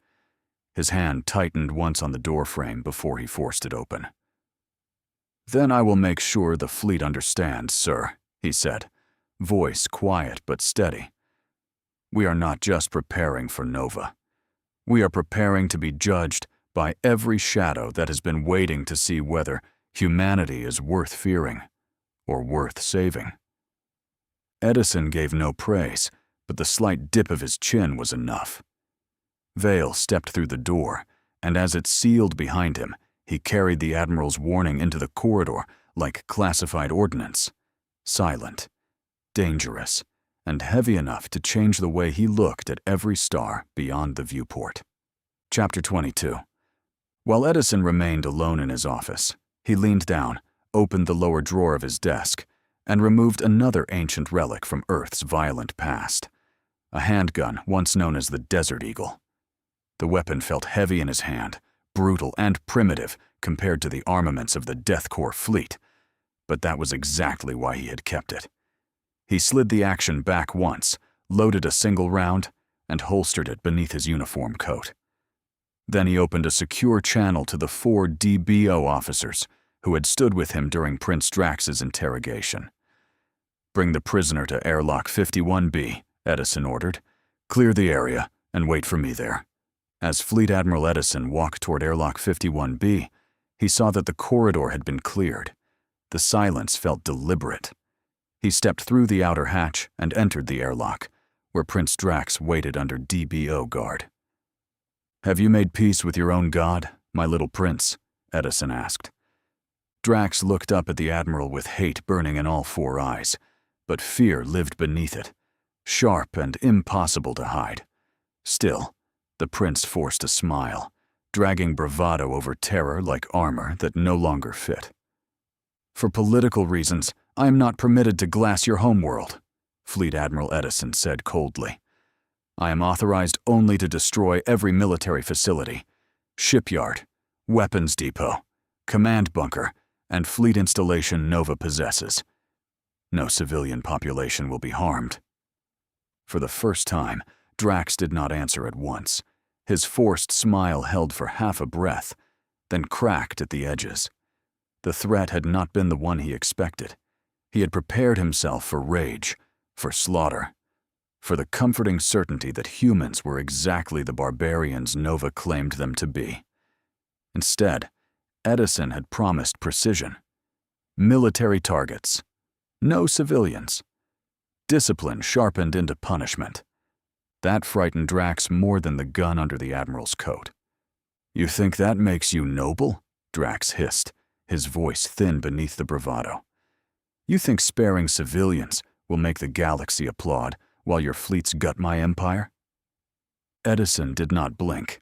His hand tightened once on the doorframe before he forced it open. "Then I will make sure the fleet understands, sir," he said, voice quiet but steady. "We are not just preparing for Nova. We are preparing to be judged by every shadow that has been waiting to see whether humanity is worth fearing or worth saving." Eddison gave no praise, but the slight dip of his chin was enough. Vale stepped through the door, and as it sealed behind him, he carried the Admiral's warning into the corridor like classified ordnance. Silent, dangerous, and heavy enough to change the way he looked at every star beyond the viewport. Chapter 22. While Eddison remained alone in his office, he leaned down, opened the lower drawer of his desk, and removed another ancient relic from Earth's violent past, a handgun once known as the Desert Eagle. The weapon felt heavy in his hand, brutal and primitive compared to the armaments of the DEATHCORE fleet, but that was exactly why he had kept it. He slid the action back once, loaded a single round, and holstered it beneath his uniform coat. Then he opened a secure channel to the 4 DBO officers who had stood with him during Prince Drax's interrogation. "Bring the prisoner to airlock 51B, Eddison ordered. "Clear the area and wait for me there." As Fleet Admiral Eddison walked toward airlock 51B, he saw that the corridor had been cleared. The silence felt deliberate. He stepped through the outer hatch and entered the airlock, where Prince Drax waited under DBO guard. "Have you made peace with your own god, my little prince?" Eddison asked. Drax looked up at the Admiral with hate burning in all 4 eyes, but fear lived beneath it, sharp and impossible to hide. Still, the prince forced a smile, dragging bravado over terror like armor that no longer fit. "For political reasons, I am not permitted to glass your homeworld," Fleet Admiral Eddison said coldly. "I am authorized only to destroy every military facility, shipyard, weapons depot, command bunker, and fleet installation Nova possesses. No civilian population will be harmed." For the first time, Drax did not answer at once. His forced smile held for half a breath, then cracked at the edges. The threat had not been the one he expected. He had prepared himself for rage, for slaughter, for the comforting certainty that humans were exactly the barbarians Nova claimed them to be. Instead, Eddison had promised precision. Military targets. No civilians. Discipline sharpened into punishment. That frightened Drax more than the gun under the Admiral's coat. "You think that makes you noble?" Drax hissed, his voice thin beneath the bravado. "You think sparing civilians will make the galaxy applaud while your fleets gut my empire?" Eddison did not blink.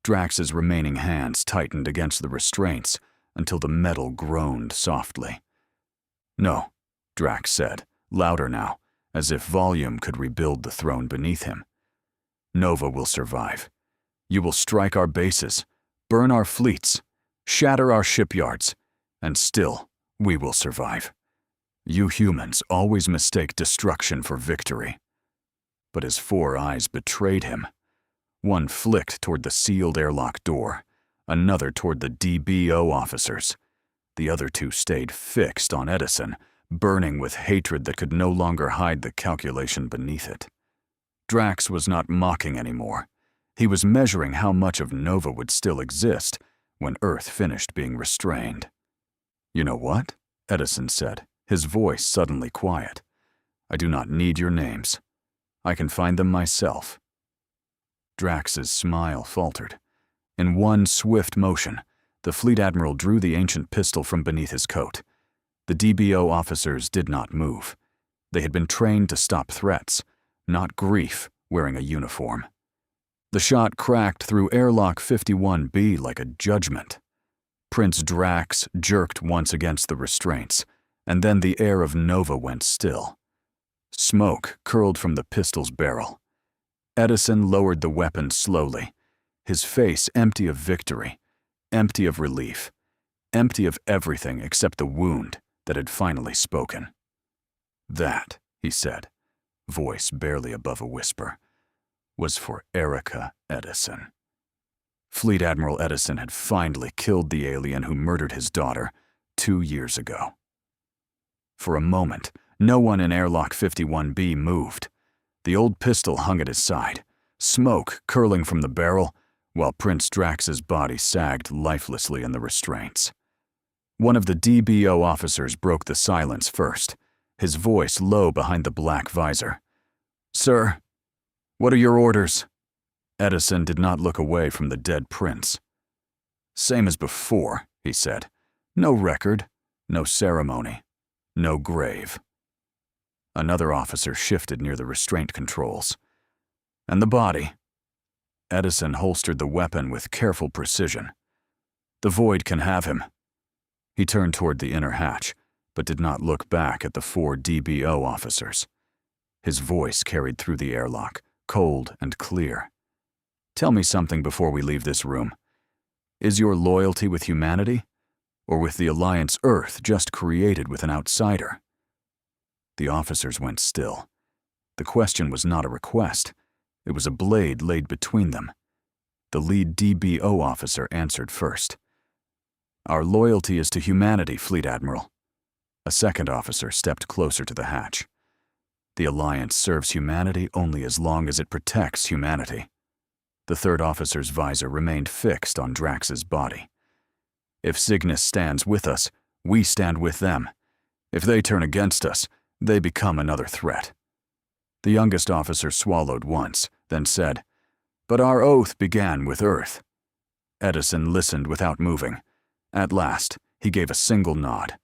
Drax's remaining hands tightened against the restraints until the metal groaned softly. "No," Drax said, louder now, as if volume could rebuild the throne beneath him. "Nova will survive. You will strike our bases, burn our fleets, shatter our shipyards, and still we will survive. You humans always mistake destruction for victory." But his 4 eyes betrayed him. One flicked toward the sealed airlock door, another toward the DBO officers. The other 2 stayed fixed on Eddison, burning with hatred that could no longer hide the calculation beneath it. Drax was not mocking anymore. He was measuring how much of Nova would still exist when Earth finished being restrained. "You know what?" Eddison said, his voice suddenly quiet. "I do not need your names. I can find them myself." Drax's smile faltered. In one swift motion, the Fleet Admiral drew the ancient pistol from beneath his coat. The DBO officers did not move. They had been trained to stop threats, not grief wearing a uniform. The shot cracked through airlock 51B like a judgment. Prince Drax jerked once against the restraints, and then the air of Nova went still. Smoke curled from the pistol's barrel. Eddison lowered the weapon slowly, his face empty of victory, empty of relief, empty of everything except the wound that had finally spoken. "That," he said, voice barely above a whisper, "was for Erica Eddison." Fleet Admiral Eddison had finally killed the alien who murdered his daughter 2 years ago. For a moment, no one in airlock 51B moved. The old pistol hung at his side, smoke curling from the barrel, while Prince Drax's body sagged lifelessly in the restraints. One of the DBO officers broke the silence first, his voice low behind the black visor. "Sir, what are your orders?" Eddison did not look away from the dead prince. "Same as before," he said. "No record, no ceremony, no grave." Another officer shifted near the restraint controls. "And the body?" Eddison holstered the weapon with careful precision. "The Void can have him." He turned toward the inner hatch, but did not look back at the 4 DBO officers. His voice carried through the airlock, cold and clear. "Tell me something before we leave this room. Is your loyalty with humanity, or with the Alliance Earth just created with an outsider?" The officers went still. The question was not a request. It was a blade laid between them. The lead DBO officer answered first. "Our loyalty is to humanity, Fleet Admiral." A second officer stepped closer to the hatch. "The Alliance serves humanity only as long as it protects humanity." The third officer's visor remained fixed on Drax's body. "If Cygnus stands with us, we stand with them. If they turn against us, they become another threat." The youngest officer swallowed once, then said, "But our oath began with Earth." Eddison listened without moving. At last, he gave a single nod.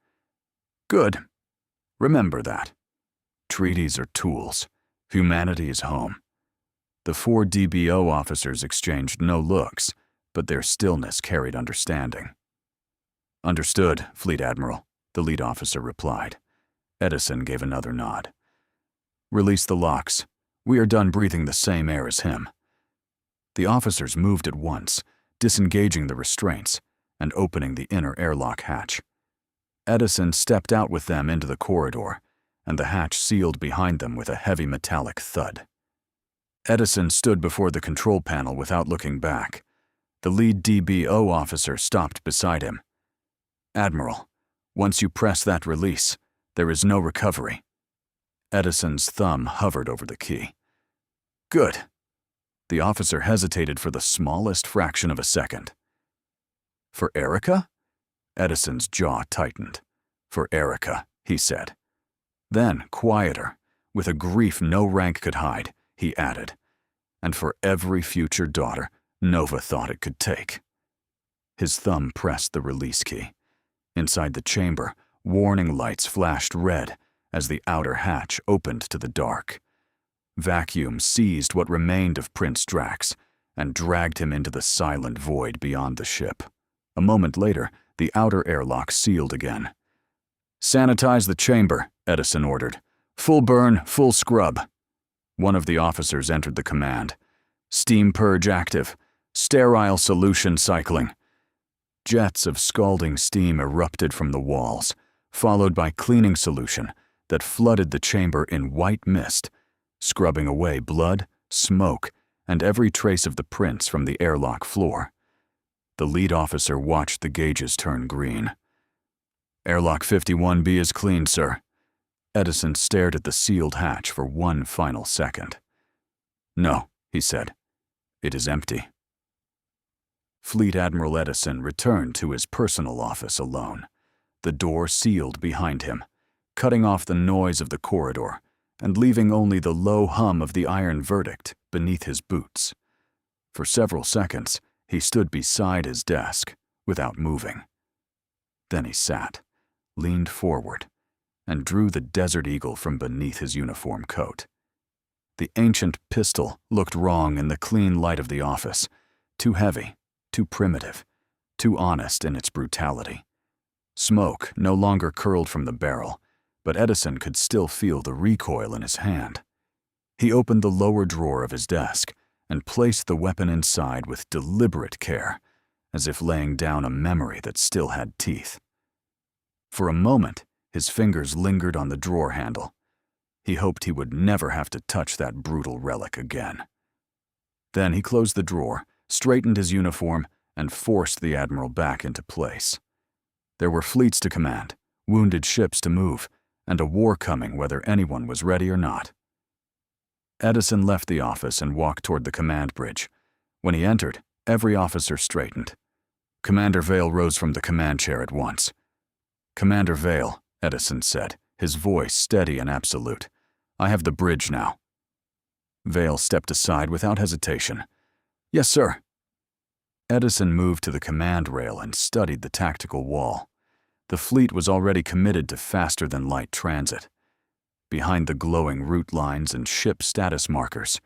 "Good. Remember that. Treaties are tools. Humanity is home." The 4 DBO officers exchanged no looks, but their stillness carried understanding. "Understood, Fleet Admiral," the lead officer replied. Eddison gave another nod. "Release the locks. We are done breathing the same air as him." The officers moved at once, disengaging the restraints and opening the inner airlock hatch. Eddison stepped out with them into the corridor, and the hatch sealed behind them with a heavy metallic thud. Eddison stood before the control panel without looking back. The lead DBO officer stopped beside him. "Admiral, once you press that release, there is no recovery." Eddison's thumb hovered over the key. "Good." The officer hesitated for the smallest fraction of a second. "For Erica?" Eddison's jaw tightened. "For Erica," he said. Then, quieter, with a grief no rank could hide, he added, "And for every future daughter Nova thought it could take." His thumb pressed the release key. Inside the chamber, warning lights flashed red as the outer hatch opened to the dark. Vacuum seized what remained of Prince Drax and dragged him into the silent void beyond the ship. A moment later, the outer airlock sealed again. "Sanitize the chamber," Eddison ordered. "Full burn, full scrub." One of the officers entered the command. "Steam purge active. Sterile solution cycling." Jets of scalding steam erupted from the walls, followed by cleaning solution that flooded the chamber in white mist, scrubbing away blood, smoke, and every trace of the prince from the airlock floor. The lead officer watched the gauges turn green. "Airlock 51B is clean, sir." Eddison stared at the sealed hatch for one final second. "No," he said. "It is empty." Fleet Admiral Eddison returned to his personal office alone, the door sealed behind him, cutting off the noise of the corridor and leaving only the low hum of the iron verdict beneath his boots. For several seconds, he stood beside his desk, without moving. Then he sat, leaned forward, and drew the Desert Eagle from beneath his uniform coat. The ancient pistol looked wrong in the clean light of the office, too heavy, too primitive, too honest in its brutality. Smoke no longer curled from the barrel, but Eddison could still feel the recoil in his hand. He opened the lower drawer of his desk and placed the weapon inside with deliberate care, as if laying down a memory that still had teeth. For a moment, his fingers lingered on the drawer handle. He hoped he would never have to touch that brutal relic again. Then he closed the drawer, straightened his uniform, and forced the admiral back into place. There were fleets to command, wounded ships to move, and a war coming whether anyone was ready or not. Eddison left the office and walked toward the command bridge. When he entered, every officer straightened. Commander Vale rose from the command chair at once. "Commander Vale," Eddison said, his voice steady and absolute, "I have the bridge now." Vale stepped aside without hesitation. "Yes, sir." Eddison moved to the command rail and studied the tactical wall. The fleet was already committed to faster-than-light transit. Behind the glowing route lines and ship status markers,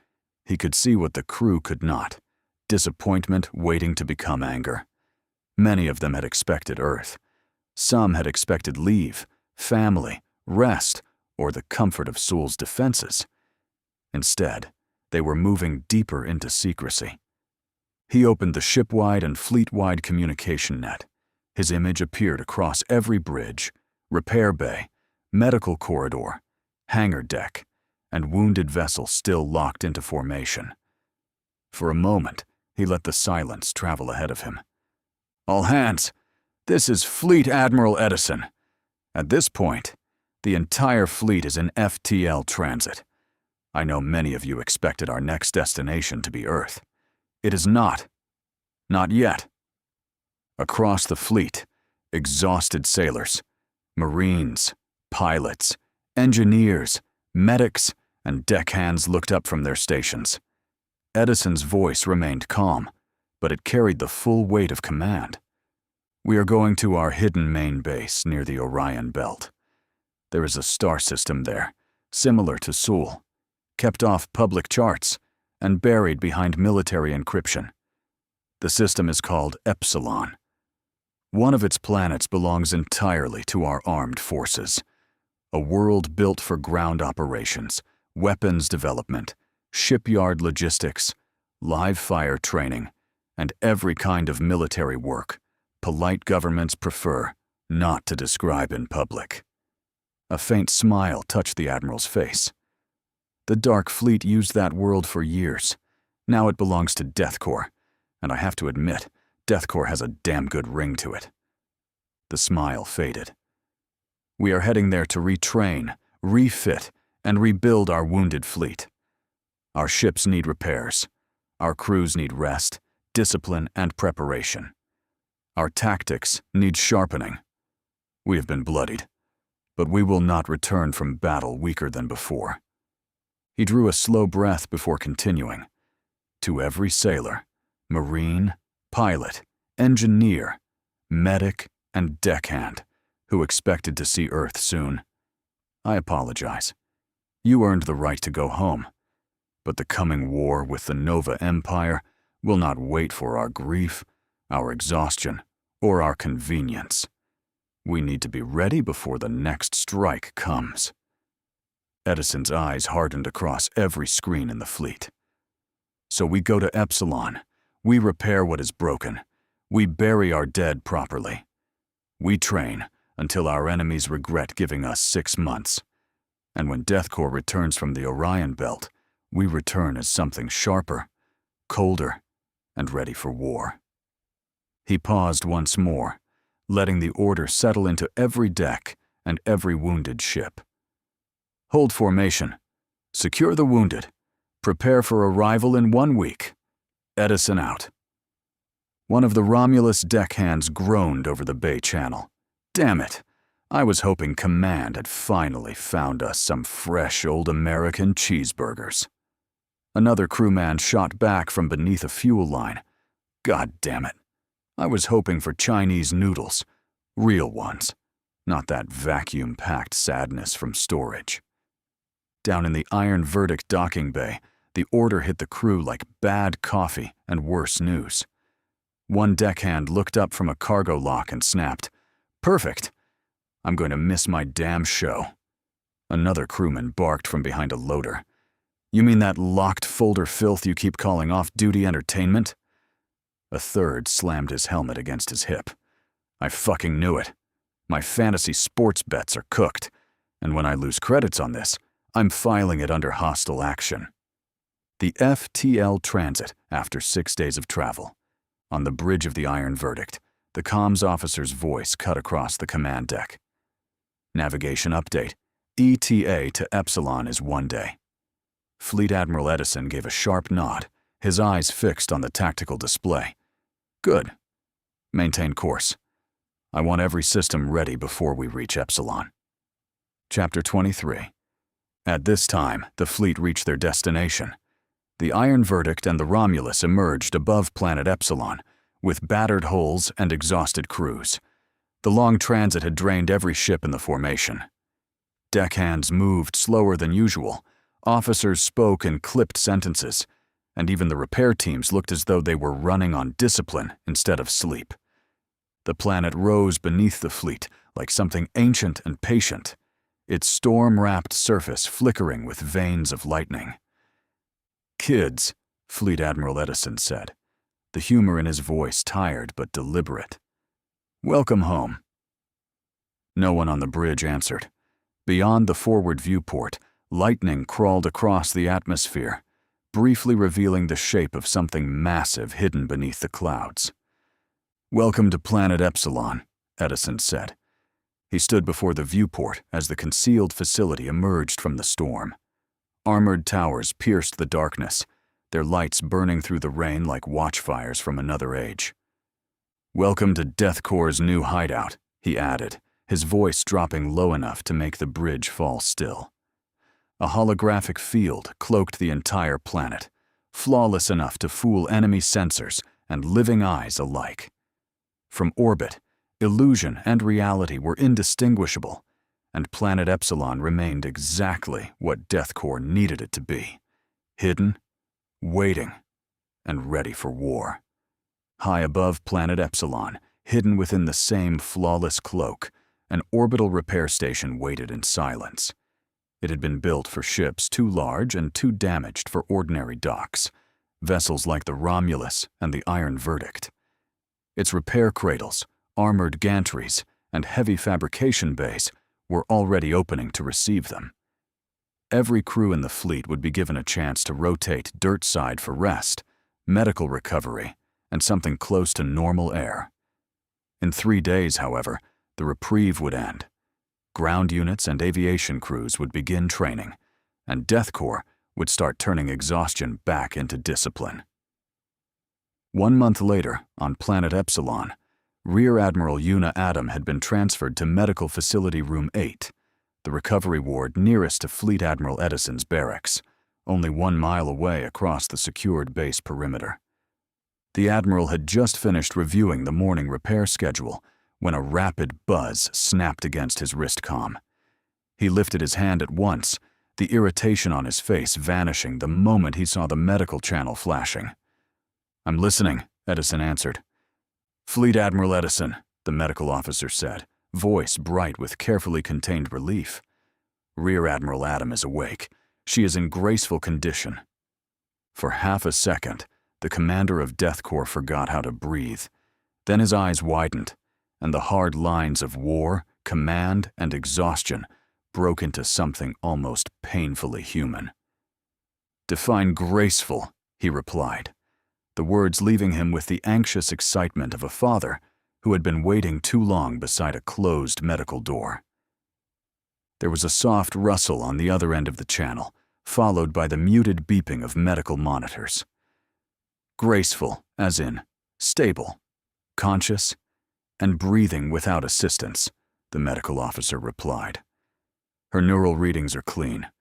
he could see what the crew could not: disappointment waiting to become anger. Many of them had expected Earth. Some had expected leave, family, rest, or the comfort of Sul's defenses. Instead, they were moving deeper into secrecy. He opened the ship-wide and fleet-wide communication net. His image appeared across every bridge, repair bay, medical corridor, hangar deck, and wounded vessel still locked into formation. For a moment, he let the silence travel ahead of him. "All hands, this is Fleet Admiral Eddison. At this point, the entire fleet is in FTL transit. I know many of you expected our next destination to be Earth. It is not. Not yet." Across the fleet, exhausted sailors, Marines, pilots, engineers, medics, and deckhands looked up from their stations. Eddison's voice remained calm, but it carried the full weight of command. "We are going to our hidden main base near the Orion Belt. There is a star system there, similar to Sul, kept off public charts and buried behind military encryption. The system is called Epsilon. One of its planets belongs entirely to our armed forces, a world built for ground operations, weapons development, shipyard logistics, live fire training, and every kind of military work polite governments prefer not to describe in public." A faint smile touched the admiral's face. "The Dark Fleet used that world for years. Now it belongs to DEATHCORE, and I have to admit, DEATHCORE has a damn good ring to it." The smile faded. "We are heading there to retrain, refit, and rebuild our wounded fleet. Our ships need repairs. Our crews need rest, discipline, and preparation. Our tactics need sharpening. We have been bloodied, but we will not return from battle weaker than before." He drew a slow breath before continuing. "To every sailor, Marine, pilot, engineer, medic, and deckhand who expected to see Earth soon, I apologize. You earned the right to go home, but the coming war with the Nova Empire will not wait for our grief, our exhaustion, or our convenience. We need to be ready before the next strike comes." Eddison's eyes hardened across every screen in the fleet. "So we go to Epsilon. We repair what is broken. We bury our dead properly. We train until our enemies regret giving us 6 months. And when DEATHCORE returns from the Orion Belt, we return as something sharper, colder, and ready for war." He paused once more, letting the order settle into every deck and every wounded ship. "Hold formation. Secure the wounded. Prepare for arrival in 1 week. Eddison out." One of the Romulus deckhands groaned over the bay channel. "Damn it! I was hoping Command had finally found us some fresh old American cheeseburgers." Another crewman shot back from beneath a fuel line. "God damn it! I was hoping for Chinese noodles. Real ones. Not that vacuum-packed sadness from storage." Down in the Iron Verdict docking bay, the order hit the crew like bad coffee and worse news. One deckhand looked up from a cargo lock and snapped, Perfect. I'm going to miss my damn show. Another crewman barked from behind a loader. You mean that locked folder filth you keep calling off-duty entertainment? A third slammed his helmet against his hip. I fucking knew it. My fantasy sports bets are cooked, and when I lose credits on this, I'm filing it under hostile action. The FTL transit after 6 days of travel. On the bridge of the Iron Verdict, the comms officer's voice cut across the command deck. Navigation update. ETA to Epsilon is 1 day. Fleet Admiral Eddison gave a sharp nod, his eyes fixed on the tactical display. Good. Maintain course. I want every system ready before we reach Epsilon. Chapter 23. At this time, the fleet reached their destination. The Iron Verdict and the Romulus emerged above planet Epsilon, with battered hulls and exhausted crews. The long transit had drained every ship in the formation. Deckhands moved slower than usual, officers spoke in clipped sentences, and even the repair teams looked as though they were running on discipline instead of sleep. The planet rose beneath the fleet like something ancient and patient, its storm-wrapped surface flickering with veins of lightning. Kids, Fleet Admiral Eddison said, the humor in his voice tired but deliberate. Welcome home. No one on the bridge answered. Beyond the forward viewport, lightning crawled across the atmosphere, briefly revealing the shape of something massive hidden beneath the clouds. Welcome to planet Epsilon, Eddison said. He stood before the viewport as the concealed facility emerged from the storm. Armored towers pierced the darkness, their lights burning through the rain like watchfires from another age. Welcome to DEATHCORE's new hideout, he added, his voice dropping low enough to make the bridge fall still. A holographic field cloaked the entire planet, flawless enough to fool enemy sensors and living eyes alike. From orbit, illusion and reality were indistinguishable, and planet Epsilon remained exactly what DEATHCORE needed it to be: hidden, waiting, and ready for war. High above planet Epsilon, hidden within the same flawless cloak, an orbital repair station waited in silence. It had been built for ships too large and too damaged for ordinary docks, vessels like the Romulus and the Iron Verdict. Its repair cradles, armored gantries, and heavy fabrication bays were already opening to receive them. Every crew in the fleet would be given a chance to rotate dirt side for rest, medical recovery, and something close to normal air. In 3 days, however, the reprieve would end. Ground units and aviation crews would begin training, and DEATHCORE would start turning exhaustion back into discipline. 1 month later, on planet Epsilon, Rear Admiral Yuna Adam had been transferred to Medical Facility Room 8, the recovery ward nearest to Fleet Admiral Eddison's barracks, only 1 mile away across the secured base perimeter. The Admiral had just finished reviewing the morning repair schedule when a rapid buzz snapped against his wrist comm. He lifted his hand at once, the irritation on his face vanishing the moment he saw the medical channel flashing. "I'm listening," Eddison answered. "Fleet Admiral Eddison," the medical officer said, voice bright with carefully contained relief. "Rear Admiral Adam is awake. She is in graceful condition." For half a second, the commander of DEATHCORE forgot how to breathe. Then his eyes widened, and the hard lines of war, command, and exhaustion broke into something almost painfully human. "Define graceful," he replied, the words leaving him with the anxious excitement of a father who had been waiting too long beside a closed medical door. There was a soft rustle on the other end of the channel, followed by the muted beeping of medical monitors. "Graceful, as in stable, conscious, and breathing without assistance," the medical officer replied. "Her neural readings are clean.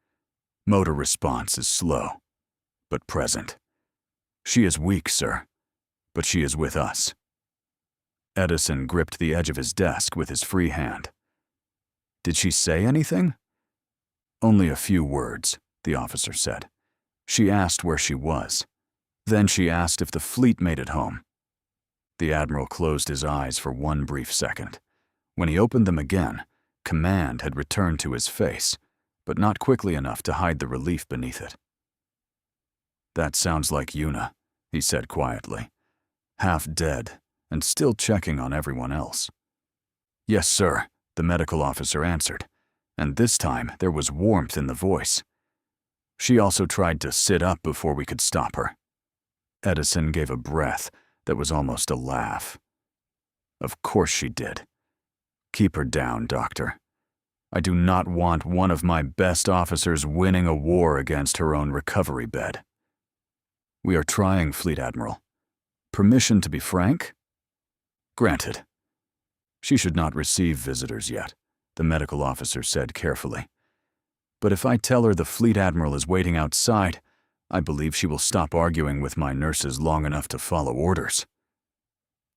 Motor response is slow, but present. She is weak, sir, but she is with us." Eddison gripped the edge of his desk with his free hand. "Did she say anything?" "Only a few words," the officer said. "She asked where she was. Then she asked if the fleet made it home." The Admiral closed his eyes for one brief second. When he opened them again, command had returned to his face, but not quickly enough to hide the relief beneath it. "That sounds like Yuna," he said quietly, half dead and still checking on everyone else. "Yes, sir," the medical officer answered, and this time there was warmth in the voice. "She also tried to sit up before we could stop her." Eddison gave a breath that was almost a laugh. "Of course she did. Keep her down, Doctor. I do not want one of my best officers winning a war against her own recovery bed." "We are trying, Fleet Admiral. Permission to be frank?" "Granted." "She should not receive visitors yet," the medical officer said carefully. "But if I tell her the Fleet Admiral is waiting outside, I believe she will stop arguing with my nurses long enough to follow orders."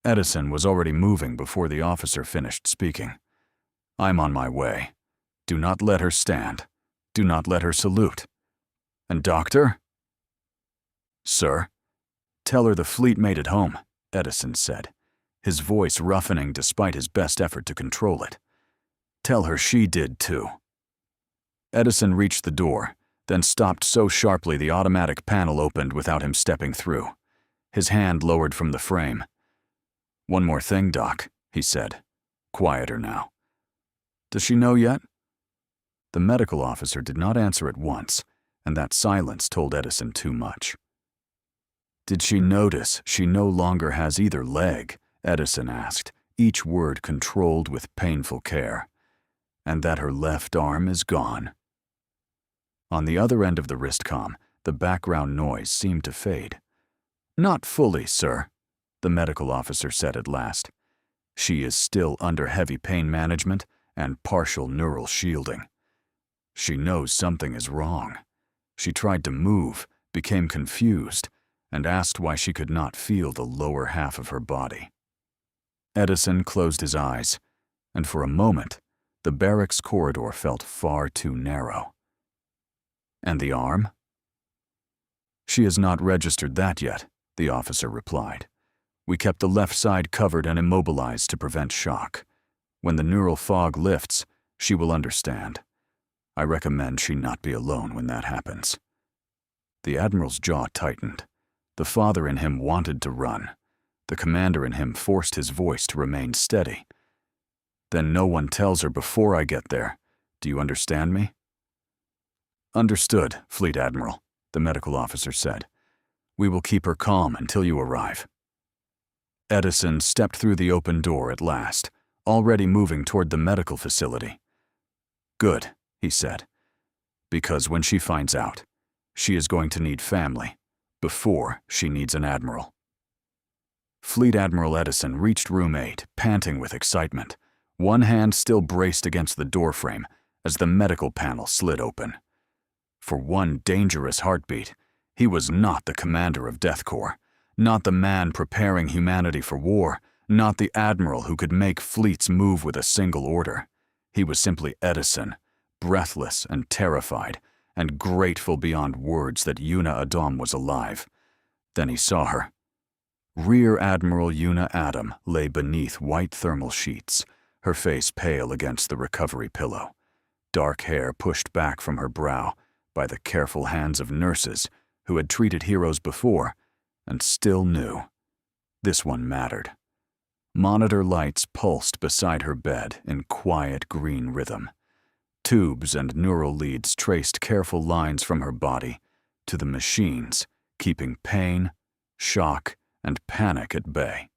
Eddison was already moving before the officer finished speaking. "I'm on my way. Do not let her stand. Do not let her salute. And Doctor?" "Sir?" "Tell her the fleet made it home," Eddison said, his voice roughening despite his best effort to control it. "Tell her she did too." Eddison reached the door, then stopped so sharply the automatic panel opened without him stepping through. His hand lowered from the frame. "One more thing, Doc," he said, quieter now. "Does she know yet?" The medical officer did not answer at once, and that silence told Eddison too much. "Did she notice she no longer has either leg?" Eddison asked, each word controlled with painful care. "And that her left arm is gone?" On the other end of the wristcom, the background noise seemed to fade. "Not fully, sir," the medical officer said at last. "She is still under heavy pain management and partial neural shielding. She knows something is wrong. She tried to move, became confused, and asked why she could not feel the lower half of her body." Eddison closed his eyes, and for a moment, the barracks corridor felt far too narrow. "And the arm?" "She has not registered that yet," the officer replied. "We kept the left side covered and immobilized to prevent shock. When the neural fog lifts, she will understand. I recommend she not be alone when that happens." The Admiral's jaw tightened. The father in him wanted to run. The commander in him forced his voice to remain steady. "Then no one tells her before I get there. Do you understand me?" "Understood, Fleet Admiral," the medical officer said. "We will keep her calm until you arrive." Eddison stepped through the open door at last, already moving toward the medical facility. "Good," he said, "because when she finds out, she is going to need family before she needs an admiral." Fleet Admiral Eddison reached room 8, panting with excitement, one hand still braced against the doorframe as the medical panel slid open. For one dangerous heartbeat, he was not the commander of Death Corps, not the man preparing humanity for war, not the admiral who could make fleets move with a single order. He was simply Eddison, breathless and terrified, and grateful beyond words that Yuna Adam was alive. Then he saw her. Rear Admiral Yuna Adam lay beneath white thermal sheets, her face pale against the recovery pillow, dark hair pushed back from her brow by the careful hands of nurses who had treated heroes before and still knew. This one mattered. Monitor lights pulsed beside her bed in quiet green rhythm. Tubes and neural leads traced careful lines from her body to the machines, keeping pain, shock, and panic at bay.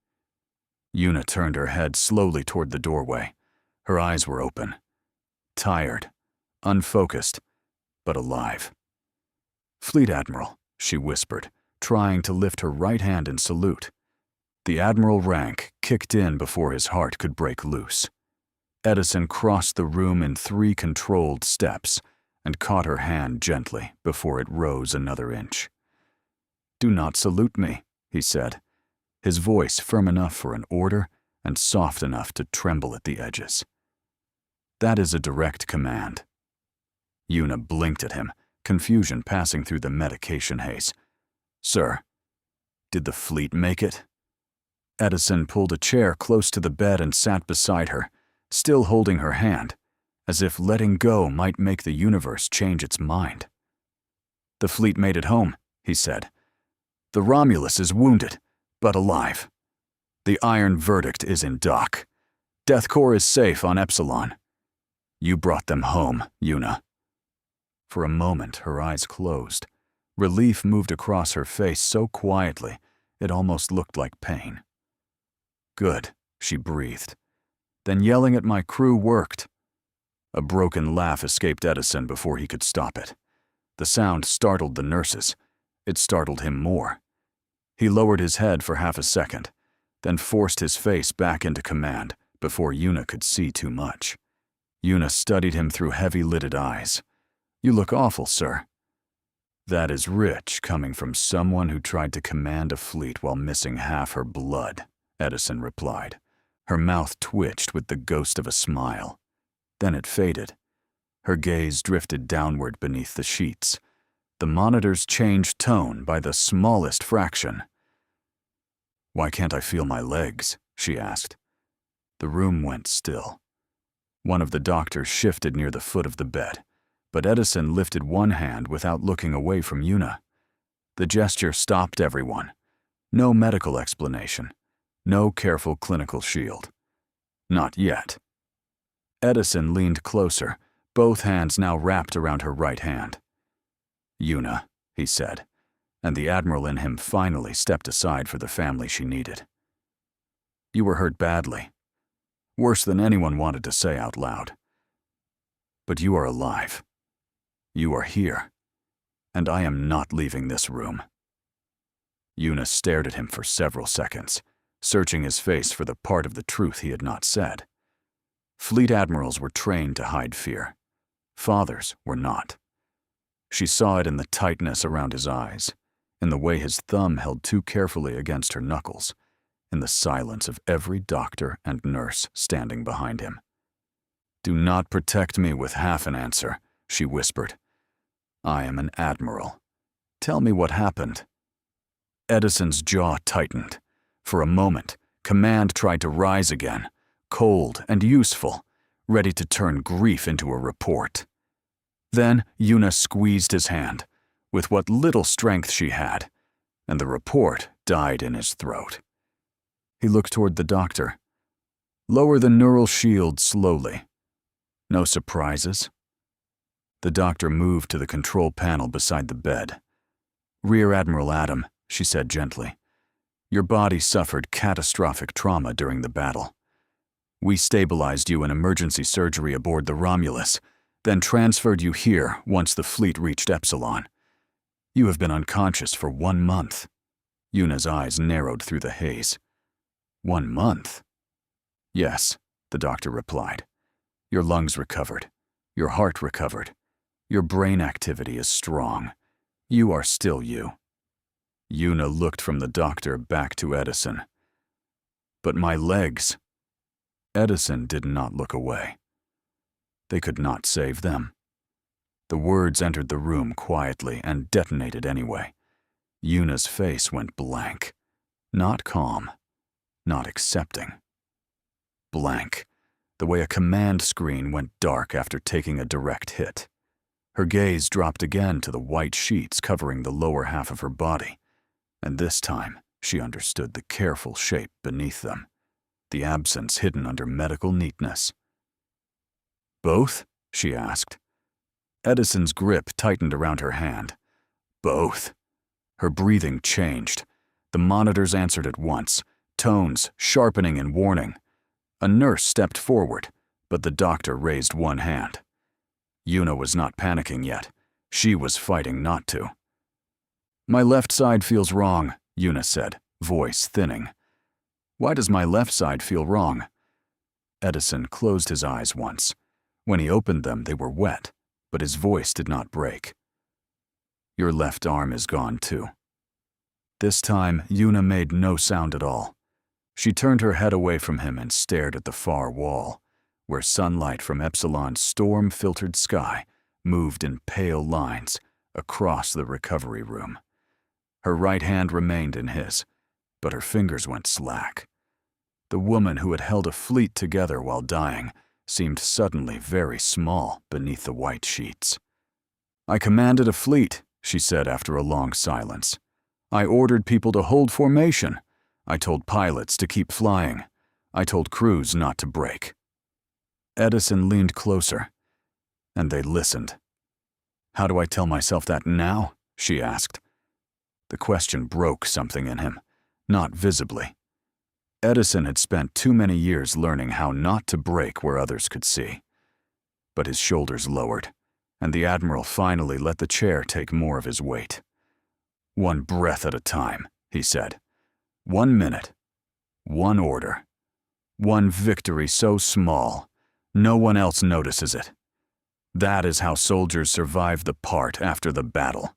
Yuna turned her head slowly toward the doorway. Her eyes were open. Tired, unfocused, but alive. "Fleet Admiral," she whispered, trying to lift her right hand in salute. The Admiral rank kicked in before his heart could break loose. Eddison crossed the room in 3 controlled steps and caught her hand gently before it rose another inch. "Do not salute me," he said, his voice firm enough for an order and soft enough to tremble at the edges. "That is a direct command." Yuna blinked at him, confusion passing through the medication haze. "Sir, did the fleet make it?" Eddison pulled a chair close to the bed and sat beside her, still holding her hand, as if letting go might make the universe change its mind. "The fleet made it home," he said. "The Romulus is wounded, but alive. The iron verdict is in dock. Deathcore is safe on Epsilon. You brought them home, Yuna." For a moment, her eyes closed. Relief moved across her face so quietly, it almost looked like pain. "Good," she breathed. "Then yelling at my crew worked." A broken laugh escaped Eddison before he could stop it. The sound startled the nurses. It startled him more. He lowered his head for half a second, then forced his face back into command before Yuna could see too much. Yuna studied him through heavy-lidded eyes. "You look awful, sir." "That is rich coming from someone who tried to command a fleet while missing half her blood," Eddison replied. Her mouth twitched with the ghost of a smile. Then it faded. Her gaze drifted downward beneath the sheets. The monitors changed tone by the smallest fraction. "Why can't I feel my legs?" she asked. The room went still. One of the doctors shifted near the foot of the bed, but Eddison lifted one hand without looking away from Yuna. The gesture stopped everyone. No medical explanation. No careful clinical shield. Not yet. Eddison leaned closer, both hands now wrapped around her right hand. "Yuna," he said, and the admiral in him finally stepped aside for the family she needed. "You were hurt badly. Worse than anyone wanted to say out loud. But you are alive. You are here. And I am not leaving this room." Yuna stared at him for several seconds, searching his face for the part of the truth he had not said. Fleet admirals were trained to hide fear. Fathers were not. She saw it in the tightness around his eyes, in the way his thumb held too carefully against her knuckles, in the silence of every doctor and nurse standing behind him. "Do not protect me with half an answer," she whispered. "I am an admiral. Tell me what happened." Edison's jaw tightened. For a moment, command tried to rise again, cold and useful, ready to turn grief into a report. Then Yuna squeezed his hand, with what little strength she had, and the report died in his throat. He looked toward the doctor. "Lower the neural shield slowly. No surprises?" The doctor moved to the control panel beside the bed. "Rear Admiral Adam," she said gently. "Your body suffered catastrophic trauma during the battle. We stabilized you in emergency surgery aboard the Romulus, then transferred you here once the fleet reached Epsilon. You have been unconscious for 1 month." Yuna's eyes narrowed through the haze. 1 month? "Yes," the doctor replied. "Your lungs recovered. Your heart recovered. Your brain activity is strong. You are still you." Yuna looked from the doctor back to Eddison. "But my legs." Eddison did not look away. They could not save them. The words entered the room quietly and detonated anyway. Yuna's face went blank. Not calm. Not accepting. Blank, the way a command screen went dark after taking a direct hit. Her gaze dropped again to the white sheets covering the lower half of her body, and this time she understood the careful shape beneath them, the absence hidden under medical neatness. "Both?" she asked. Edison's grip tightened around her hand. "Both." Her breathing changed. The monitors answered at once, tones sharpening in warning. A nurse stepped forward, but the doctor raised one hand. Yuna was not panicking yet. She was fighting not to. "My left side feels wrong," Yuna said, voice thinning. "Why does my left side feel wrong?" Eddison closed his eyes once. When he opened them, they were wet, but his voice did not break. "Your left arm is gone too." This time, Yuna made no sound at all. She turned her head away from him and stared at the far wall, where sunlight from Epsilon's storm-filtered sky moved in pale lines across the recovery room. Her right hand remained in his, but her fingers went slack. The woman who had held a fleet together while dying seemed suddenly very small beneath the white sheets. "I commanded a fleet," she said after a long silence. "I ordered people to hold formation. I told pilots to keep flying. I told crews not to break." Eddison leaned closer, and they listened. "How do I tell myself that now?" she asked. The question broke something in him, not visibly. Eddison had spent too many years learning how not to break where others could see. But his shoulders lowered, and the admiral finally let the chair take more of his weight. "One breath at a time," he said. "1 minute. One order. One victory so small, no one else notices it. That is how soldiers survive the part after the battle."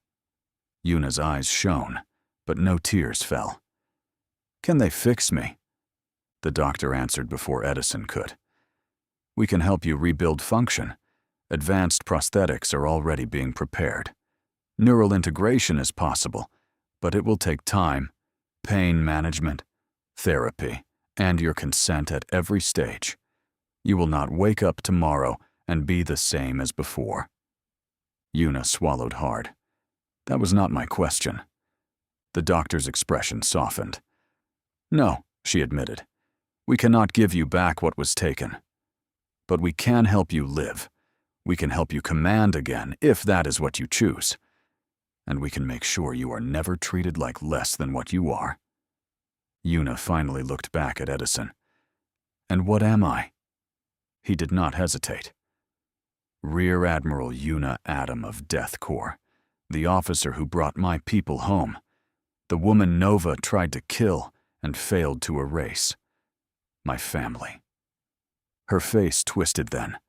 Yuna's eyes shone, but no tears fell. "Can they fix me?" The doctor answered before Eddison could. "We can help you rebuild function. Advanced prosthetics are already being prepared. Neural integration is possible, but it will take time, pain management, therapy, and your consent at every stage. You will not wake up tomorrow and be the same as before." Yuna swallowed hard. "That was not my question." The doctor's expression softened. "No," she admitted. "We cannot give you back what was taken. But we can help you live. We can help you command again, if that is what you choose. And we can make sure you are never treated like less than what you are." Yuna finally looked back at Eddison. "And what am I?" He did not hesitate. "Rear Admiral Yuna Adam of Death Corps, the officer who brought my people home. The woman Nova tried to kill and failed to erase. My family." Her face twisted then,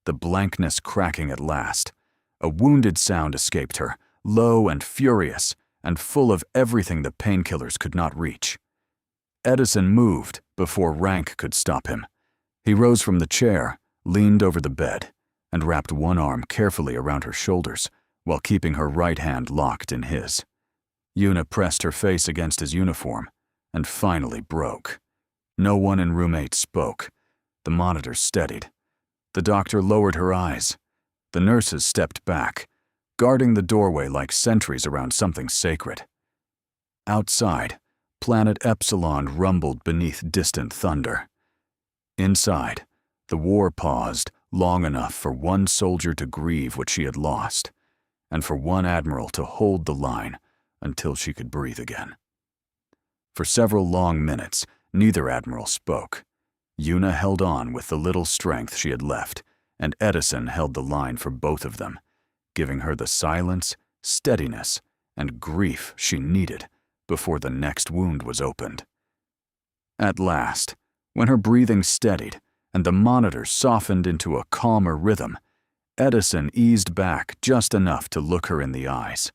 the blankness cracking at last. A wounded sound escaped her, low and furious, and full of everything the painkillers could not reach. Eddison moved before rank could stop him. He rose from the chair, leaned over the bed, and wrapped one arm carefully around her shoulders while keeping her right hand locked in his. Yuna pressed her face against his uniform and finally broke. No one in room 8 spoke. The monitor steadied. The doctor lowered her eyes. The nurses stepped back, guarding the doorway like sentries around something sacred. Outside, Planet Epsilon rumbled beneath distant thunder. Inside, the war paused long enough for one soldier to grieve what she had lost, and for one admiral to hold the line until she could breathe again. For several long minutes, neither admiral spoke. Yuna held on with the little strength she had left, and Eddison held the line for both of them, giving her the silence, steadiness, and grief she needed before the next wound was opened. At last, when her breathing steadied and the monitor softened into a calmer rhythm, Eddison eased back just enough to look her in the eyes.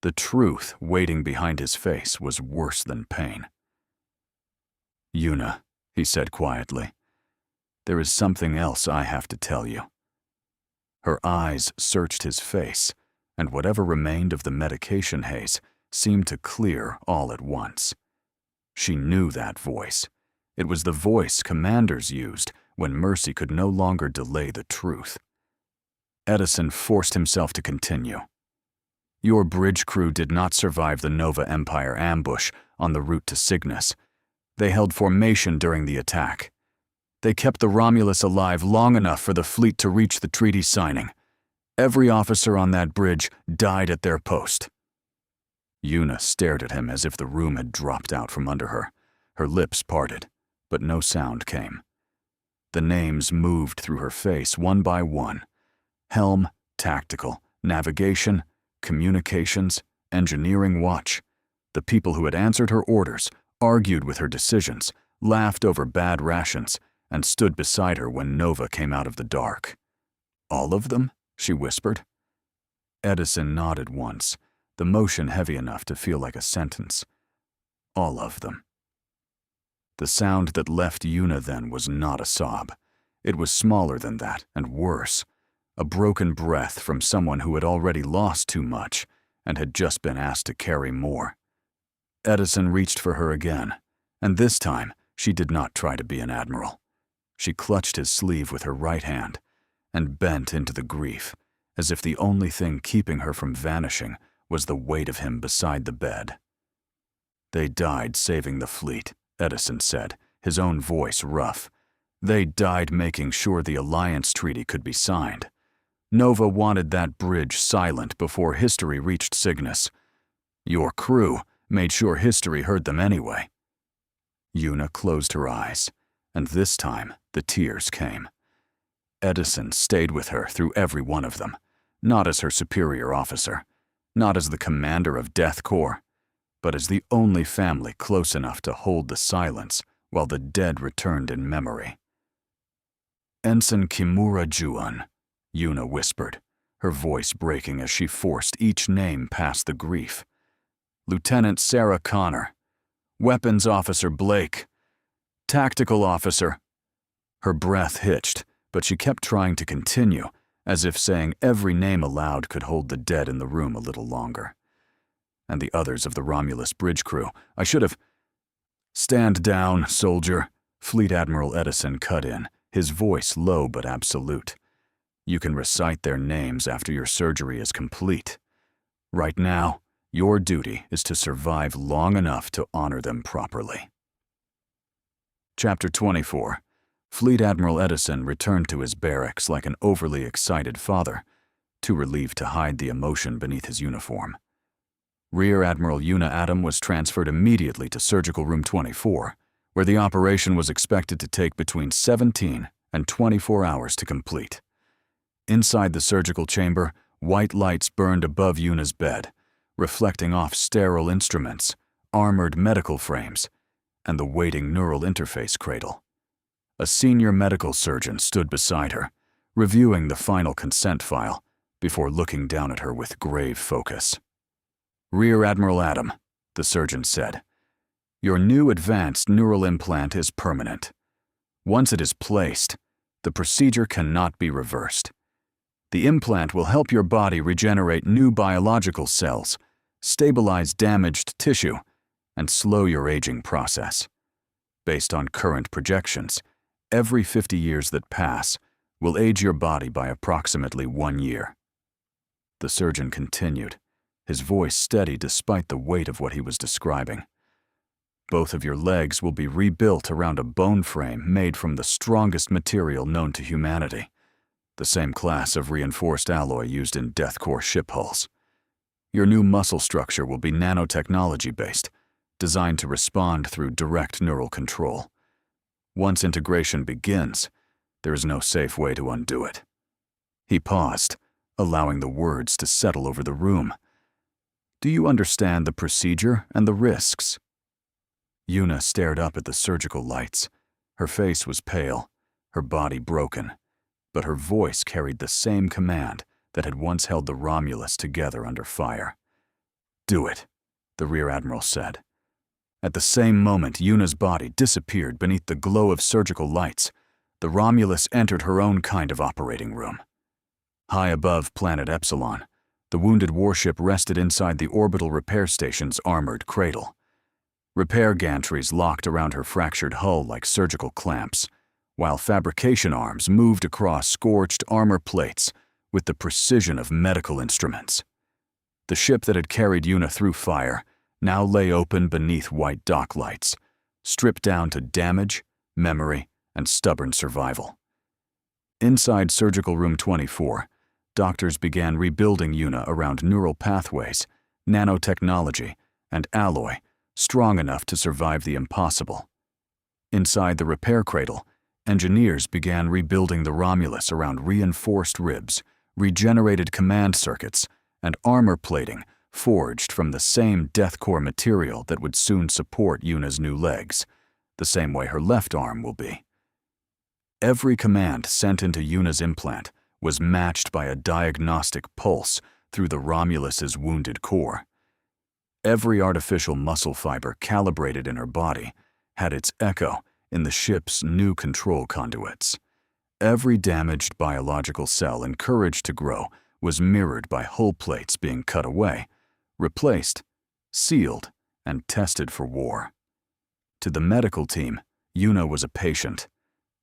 The truth waiting behind his face was worse than pain. "Yuna," he said quietly, "there is something else I have to tell you." Her eyes searched his face, and whatever remained of the medication haze seemed to clear all at once. She knew that voice. It was the voice commanders used when mercy could no longer delay the truth. Eddison forced himself to continue. "Your bridge crew did not survive the Nova Empire ambush on the route to Cygnus. They held formation during the attack. They kept the Romulus alive long enough for the fleet to reach the treaty signing. Every officer on that bridge died at their post." Yuna stared at him as if the room had dropped out from under her. Her lips parted, but no sound came. The names moved through her face one by one. Helm, tactical, navigation, communications, engineering watch. The people who had answered her orders, argued with her decisions, laughed over bad rations, and stood beside her when Nova came out of the dark. "All of them?" she whispered. Eddison nodded once, the motion heavy enough to feel like a sentence. "All of them." The sound that left Yuna then was not a sob. It was smaller than that, and worse. A broken breath from someone who had already lost too much and had just been asked to carry more. Eddison reached for her again, and this time She did not try to be an admiral. She clutched his sleeve with her right hand and bent into the grief, as if the only thing keeping her from vanishing was the weight of him beside the bed. "They died saving the fleet," Eddison said, his own voice rough. "They died making sure the alliance treaty could be signed. Nova wanted that bridge silent before history reached Cygnus. Your crew made sure history heard them anyway." Yuna closed her eyes, and this time the tears came. Eddison stayed with her through every one of them, not as her superior officer, not as the commander of Death Corps, but as the only family close enough to hold the silence while the dead returned in memory. "Ensign Kimura Juon," Yuna whispered, her voice breaking as she forced each name past the grief. "Lieutenant Sarah Connor, Weapons Officer Blake, Tactical Officer." Her breath hitched, but she kept trying to continue, as if saying every name aloud could hold the dead in the room a little longer. "And the others of the Romulus bridge crew. I should have—" "Stand down, soldier," Fleet Admiral Eddison cut in, his voice low but absolute. "You can recite their names after your surgery is complete. Right now, your duty is to survive long enough to honor them properly." Chapter 24. Fleet Admiral Eddison returned to his barracks like an overly excited father, too relieved to hide the emotion beneath his uniform. Rear Admiral Yuna Adam was transferred immediately to Surgical Room 24, where the operation was expected to take between 17 and 24 hours to complete. Inside the surgical chamber, white lights burned above Yuna's bed, reflecting off sterile instruments, armored medical frames, and the waiting neural interface cradle. A senior medical surgeon stood beside her, reviewing the final consent file before looking down at her with grave focus. "Rear Admiral Adam," the surgeon said, "your new advanced neural implant is permanent. Once it is placed, the procedure cannot be reversed. The implant will help your body regenerate new biological cells, stabilize damaged tissue, and slow your aging process. Based on current projections, every 50 years that pass will age your body by approximately 1 year." The surgeon continued, his voice steady despite the weight of what he was describing. "Both of your legs will be rebuilt around a bone frame made from the strongest material known to humanity, the same class of reinforced alloy used in Death Corps ship hulls. Your new muscle structure will be nanotechnology-based, designed to respond through direct neural control. Once integration begins, there is no safe way to undo it." He paused, allowing the words to settle over the room. "Do you understand the procedure and the risks?" Yuna stared up at the surgical lights. Her face was pale, her body broken, but her voice carried the same command that had once held the Romulus together under fire. "Do it," the Rear Admiral said. At the same moment, Yuna's body disappeared beneath the glow of surgical lights. The Romulus entered her own kind of operating room. High above planet Epsilon, the wounded warship rested inside the orbital repair station's armored cradle. Repair gantries locked around her fractured hull like surgical clamps, while fabrication arms moved across scorched armor plates with the precision of medical instruments. The ship that had carried Yuna through fire now lay open beneath white dock lights, stripped down to damage, memory, and stubborn survival. Inside Surgical Room 24, doctors began rebuilding Yuna around neural pathways, nanotechnology, and alloy strong enough to survive the impossible. Inside the repair cradle, engineers began rebuilding the Romulus around reinforced ribs, regenerated command circuits, and armor plating forged from the same Death Corps material that would soon support Yuna's new legs, the same way her left arm will be. Every command sent into Yuna's implant was matched by a diagnostic pulse through the Romulus's wounded core. Every artificial muscle fiber calibrated in her body had its echo in the ship's new control conduits. Every damaged biological cell encouraged to grow was mirrored by hull plates being cut away, replaced, sealed, and tested for war. To the medical team, Yuna was a patient.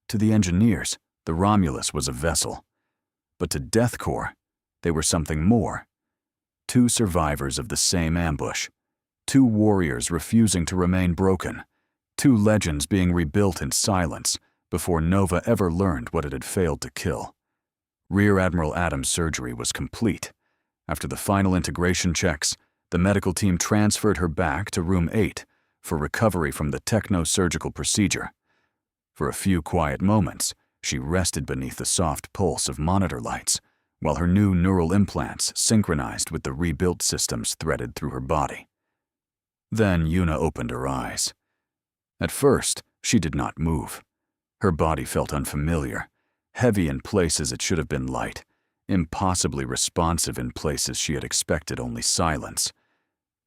To the engineers, the Romulus was a vessel. But to DEATHCORE, they were something more. Two survivors of the same ambush. Two warriors refusing to remain broken. Two legends being rebuilt in silence before Nova ever learned what it had failed to kill. Rear Admiral Adam's surgery was complete. After the final integration checks, the medical team transferred her back to Room 8 for recovery from the techno-surgical procedure. For a few quiet moments, she rested beneath the soft pulse of monitor lights, while her new neural implants synchronized with the rebuilt systems threaded through her body. Then Yuna opened her eyes. At first, she did not move. Her body felt unfamiliar, heavy in places it should have been light, impossibly responsive in places she had expected only silence.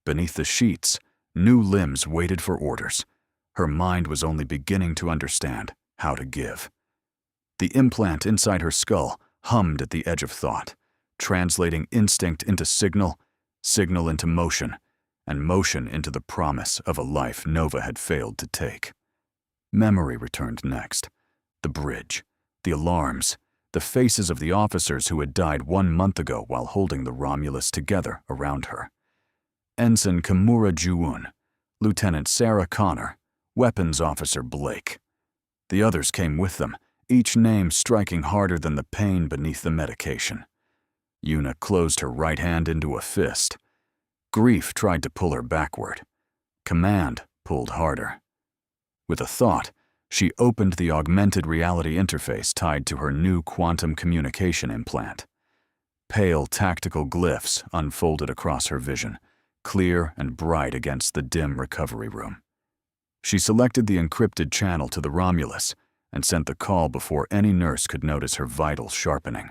Beneath the sheets, new limbs waited for orders. Her mind was only beginning to understand how to give. The implant inside her skull hummed at the edge of thought, translating instinct into signal, signal into motion, and motion into the promise of a life Nova had failed to take. Memory returned next. The bridge, the alarms, the faces of the officers who had died 1 month ago while holding the Romulus together around her. Ensign Kimura Juun, Lieutenant Sarah Connor, Weapons Officer Blake. The others came with them, each name striking harder than the pain beneath the medication. Yuna closed her right hand into a fist. Grief tried to pull her backward. Command pulled harder. With a thought, she opened the augmented reality interface tied to her new quantum communication implant. Pale tactical glyphs unfolded across her vision, clear and bright against the dim recovery room. She selected the encrypted channel to the Romulus and sent the call before any nurse could notice her vitals sharpening.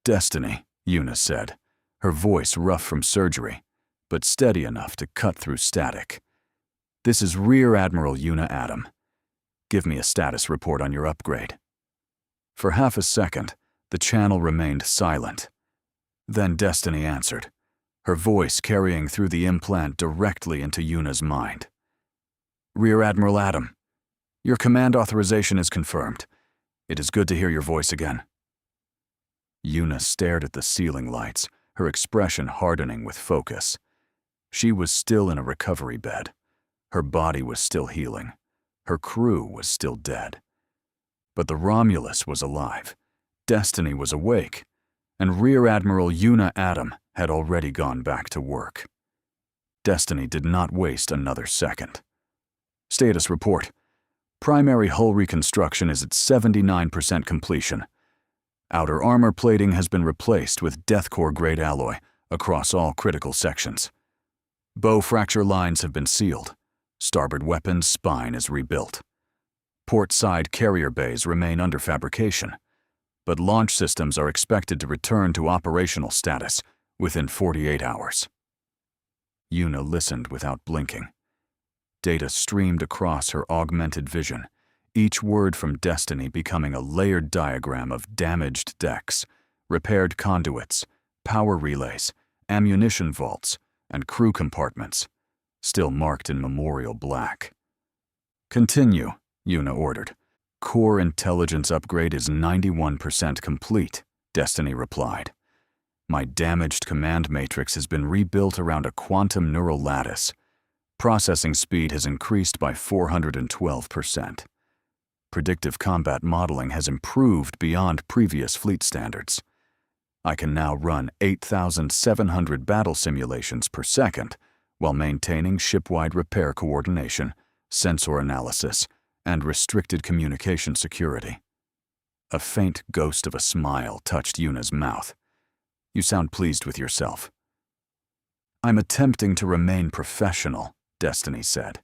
"Destiny," Yuna said, her voice rough from surgery, but steady enough to cut through static. "This is Rear Admiral Yuna Adam. Give me a status report on your upgrade." For half a second, the channel remained silent. Then Destiny answered, her voice carrying through the implant directly into Yuna's mind. "Rear Admiral Adam, your command authorization is confirmed. It is good to hear your voice again." Yuna stared at the ceiling lights, her expression hardening with focus. She was still in a recovery bed. Her body was still healing. Her crew was still dead. But the Romulus was alive. Destiny was awake. And Rear Admiral Yuna Adam had already gone back to work. Destiny did not waste another second. "Status report. Primary hull reconstruction is at 79% completion. Outer armor plating has been replaced with DEATHCORE-grade alloy across all critical sections. Bow fracture lines have been sealed. Starboard weapons spine is rebuilt. Port side carrier bays remain under fabrication, but launch systems are expected to return to operational status within 48 hours. Yuna listened without blinking. Data streamed across her augmented vision, each word from Destiny becoming a layered diagram of damaged decks, repaired conduits, power relays, ammunition vaults, and crew compartments, still marked in memorial black. "Continue," Yuna ordered. "Core intelligence upgrade is 91% complete," Destiny replied. "My damaged command matrix has been rebuilt around a quantum neural lattice. Processing speed has increased by 412%. Predictive combat modeling has improved beyond previous fleet standards. I can now run 8,700 battle simulations per second while maintaining ship-wide repair coordination, sensor analysis, and restricted communication security." A faint ghost of a smile touched Yuna's mouth. "You sound pleased with yourself." "I'm attempting to remain professional," Destiny said.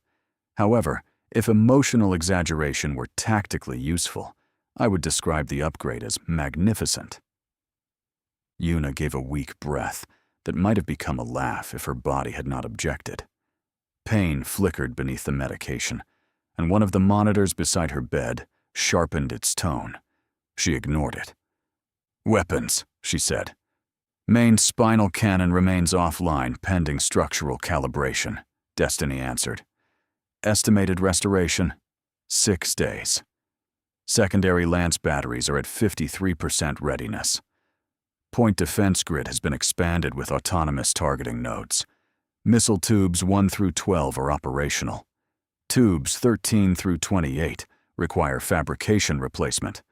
"However, if emotional exaggeration were tactically useful, I would describe the upgrade as magnificent." Yuna gave a weak breath that might have become a laugh if her body had not objected. Pain flickered beneath the medication, and one of the monitors beside her bed sharpened its tone. She ignored it. "Weapons," she said. "Main spinal cannon remains offline pending structural calibration," Destiny answered. "Estimated restoration 6 days. Secondary lance batteries are at 53% readiness. Point defense grid has been expanded with autonomous targeting nodes. Missile tubes 1 through 12 are operational. Tubes 13 through 28 require fabrication replacement.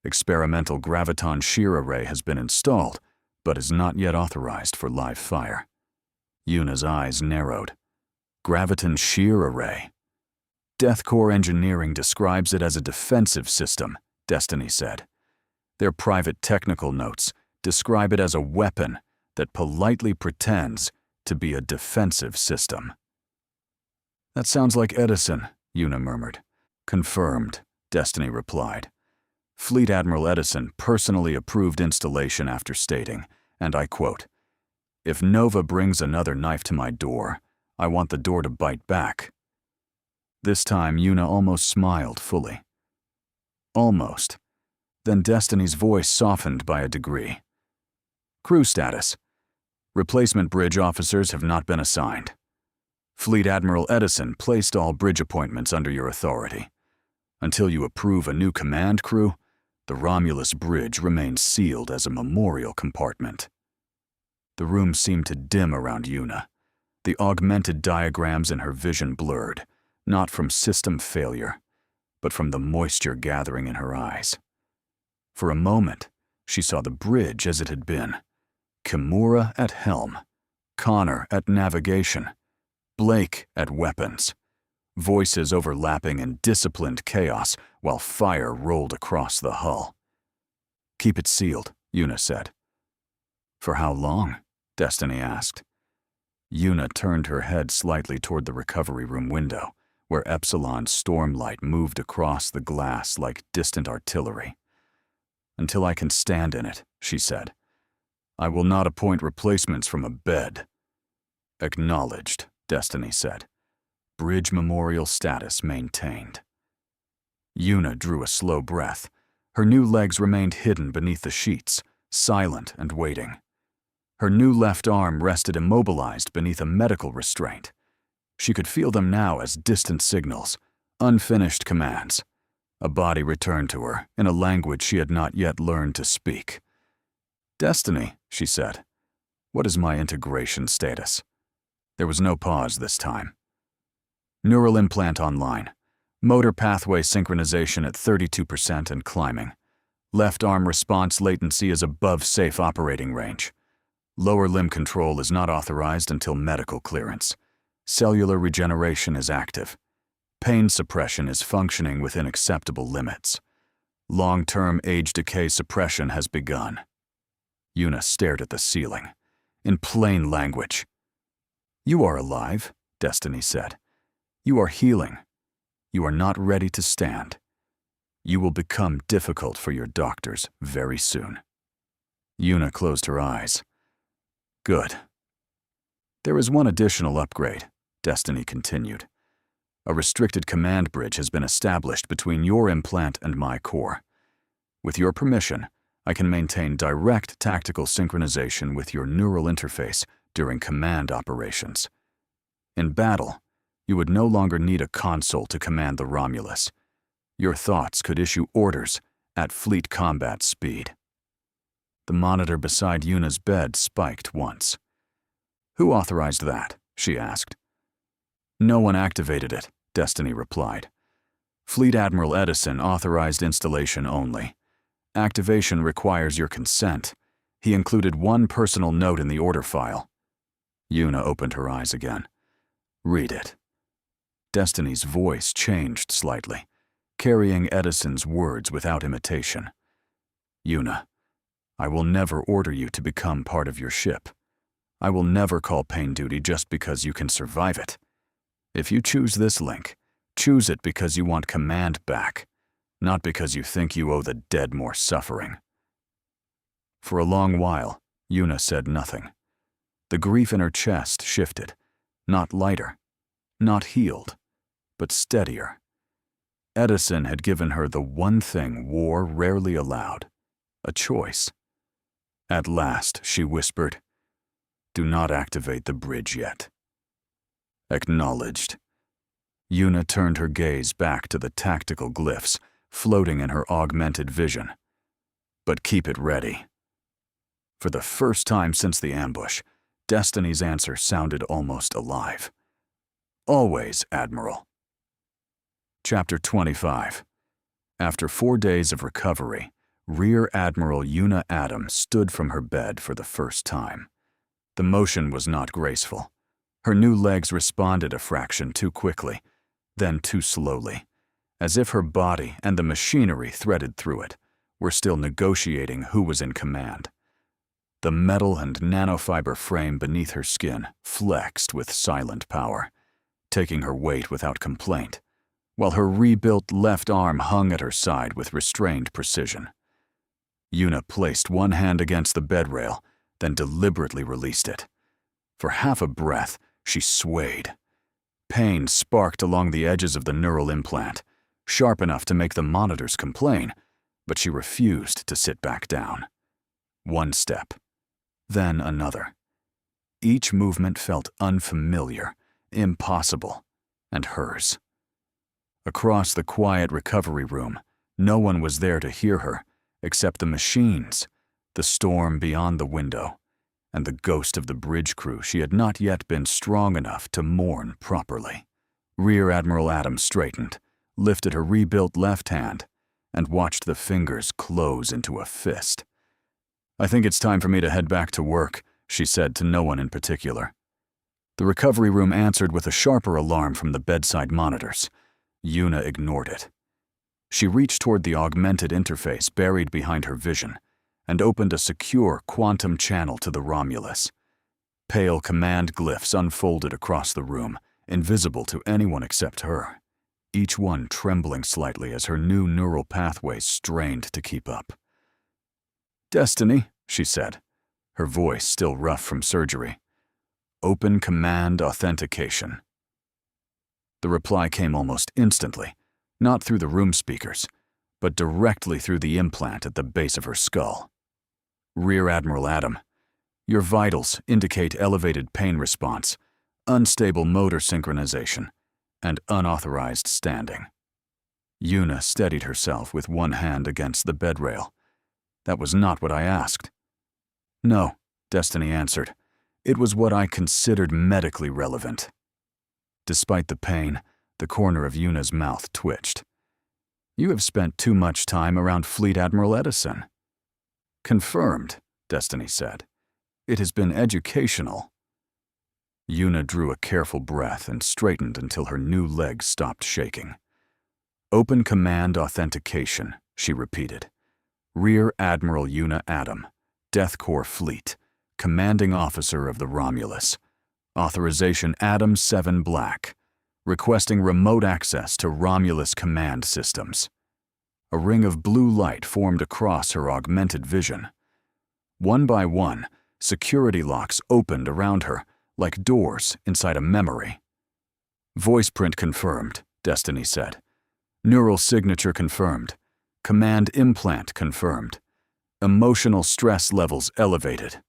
Experimental graviton shear array has been installed, but is not yet authorized for live fire. Yuna's eyes narrowed. Graviton shear array. Deathcore Engineering describes it as a defensive system, Destiny said. Their private technical notes describe it as a weapon that politely pretends to be a defensive system. That sounds like Eddison, Yuna murmured. Confirmed, Destiny replied. Fleet Admiral Eddison personally approved installation after stating, and I quote, "If Nova brings another knife to my door, I want the door to bite back." This time, Yuna almost smiled fully. Almost. Then Destiny's voice softened by a degree. Crew status. Replacement bridge officers have not been assigned. Fleet Admiral Eddison placed all bridge appointments under your authority. Until you approve a new command crew, the Romulus bridge remains sealed as a memorial compartment. The room seemed to dim around Yuna. The augmented diagrams in her vision blurred, not from system failure, but from the moisture gathering in her eyes. For a moment, she saw the bridge as it had been. Kimura at helm, Connor at navigation, Blake at weapons, voices overlapping in disciplined chaos while fire rolled across the hull. Keep it sealed, Yuna said. For how long? Destiny asked. Yuna turned her head slightly toward the recovery room window, where Epsilon's stormlight moved across the glass like distant artillery. Until I can stand in it, she said. I will not appoint replacements from a bed. Acknowledged, Destiny said. Bridge memorial status maintained. Yuna drew a slow breath. Her new legs remained hidden beneath the sheets, silent and waiting. Her new left arm rested immobilized beneath a medical restraint. She could feel them now as distant signals, unfinished commands. A body returned to her in a language she had not yet learned to speak. Destiny, she said. What is my integration status? There was no pause this time. Neural implant online. Motor pathway synchronization at 32% and climbing. Left arm response latency is above safe operating range. Lower limb control is not authorized until medical clearance. Cellular regeneration is active. Pain suppression is functioning within acceptable limits. Long-term age decay suppression has begun. Yuna stared at the ceiling. In plain language. You are alive, Destiny said. You are healing. You are not ready to stand. You will become difficult for your doctors very soon. Yuna closed her eyes. Good. There is one additional upgrade, Destiny continued. A restricted command bridge has been established between your implant and my core. With your permission, I can maintain direct tactical synchronization with your neural interface during command operations. In battle, you would no longer need a console to command the Romulus. Your thoughts could issue orders at fleet combat speed. The monitor beside Yuna's bed spiked once. Who authorized that? She asked. No one activated it, Destiny replied. Fleet Admiral Eddison authorized installation only. Activation requires your consent. He included one personal note in the order file. Yuna opened her eyes again. Read it. Destiny's voice changed slightly, carrying Eddison's words without imitation. Yuna, I will never order you to become part of your ship. I will never call pain duty just because you can survive it. If you choose this link, choose it because you want command back, not because you think you owe the dead more suffering. For a long while, Yuna said nothing. The grief in her chest shifted, not lighter, not healed, but steadier. Eddison had given her the one thing war rarely allowed, a choice. At last, she whispered, Do not activate the bridge yet. Acknowledged. Yuna turned her gaze back to the tactical glyphs floating in her augmented vision. But keep it ready. For the first time since the ambush, Destiny's answer sounded almost alive. Always, Admiral. Chapter 25. After 4 days of recovery, Rear Admiral Yuna Adam stood from her bed for the first time. The motion was not graceful. Her new legs responded a fraction too quickly, then too slowly, as if her body and the machinery threaded through it were still negotiating who was in command. The metal and nanofiber frame beneath her skin flexed with silent power, taking her weight without complaint, while her rebuilt left arm hung at her side with restrained precision. Yuna placed one hand against the bed rail, then deliberately released it. For half a breath, she swayed. Pain sparked along the edges of the neural implant, sharp enough to make the monitors complain, but she refused to sit back down. One step, then another. Each movement felt unfamiliar, impossible, and hers. Across the quiet recovery room, no one was there to hear her, except the machines, the storm beyond the window, and the ghost of the bridge crew she had not yet been strong enough to mourn properly. Rear Admiral Adam straightened, lifted her rebuilt left hand, and watched the fingers close into a fist. "I think it's time for me to head back to work," she said to no one in particular. The recovery room answered with a sharper alarm from the bedside monitors. Yuna ignored it. She reached toward the augmented interface buried behind her vision and opened a secure quantum channel to the Romulus. Pale command glyphs unfolded across the room, invisible to anyone except her, each one trembling slightly as her new neural pathways strained to keep up. "Destiny," she said, her voice still rough from surgery. "Open command authentication." The reply came almost instantly, not through the room speakers, but directly through the implant at the base of her skull. "Rear Admiral Adam, your vitals indicate elevated pain response, unstable motor synchronization, and unauthorized standing." Yuna steadied herself with one hand against the bed rail. "That was not what I asked." "No," Destiny answered. "It was what I considered medically relevant." Despite the pain, the corner of Yuna's mouth twitched. "You have spent too much time around Fleet Admiral Eddison." "Confirmed," Destiny said. "It has been educational." Yuna drew a careful breath and straightened until her new legs stopped shaking. "Open command authentication," she repeated. "Rear Admiral Yuna Adam, Death Corps Fleet, Commanding Officer of the Romulus. Authorization Adam 7 Black. Requesting remote access to Romulus command systems." A ring of blue light formed across her augmented vision. One by one, security locks opened around her, like doors inside a memory. "Voice print confirmed," Destiny said. "Neural signature confirmed. Command implant confirmed. Emotional stress levels elevated."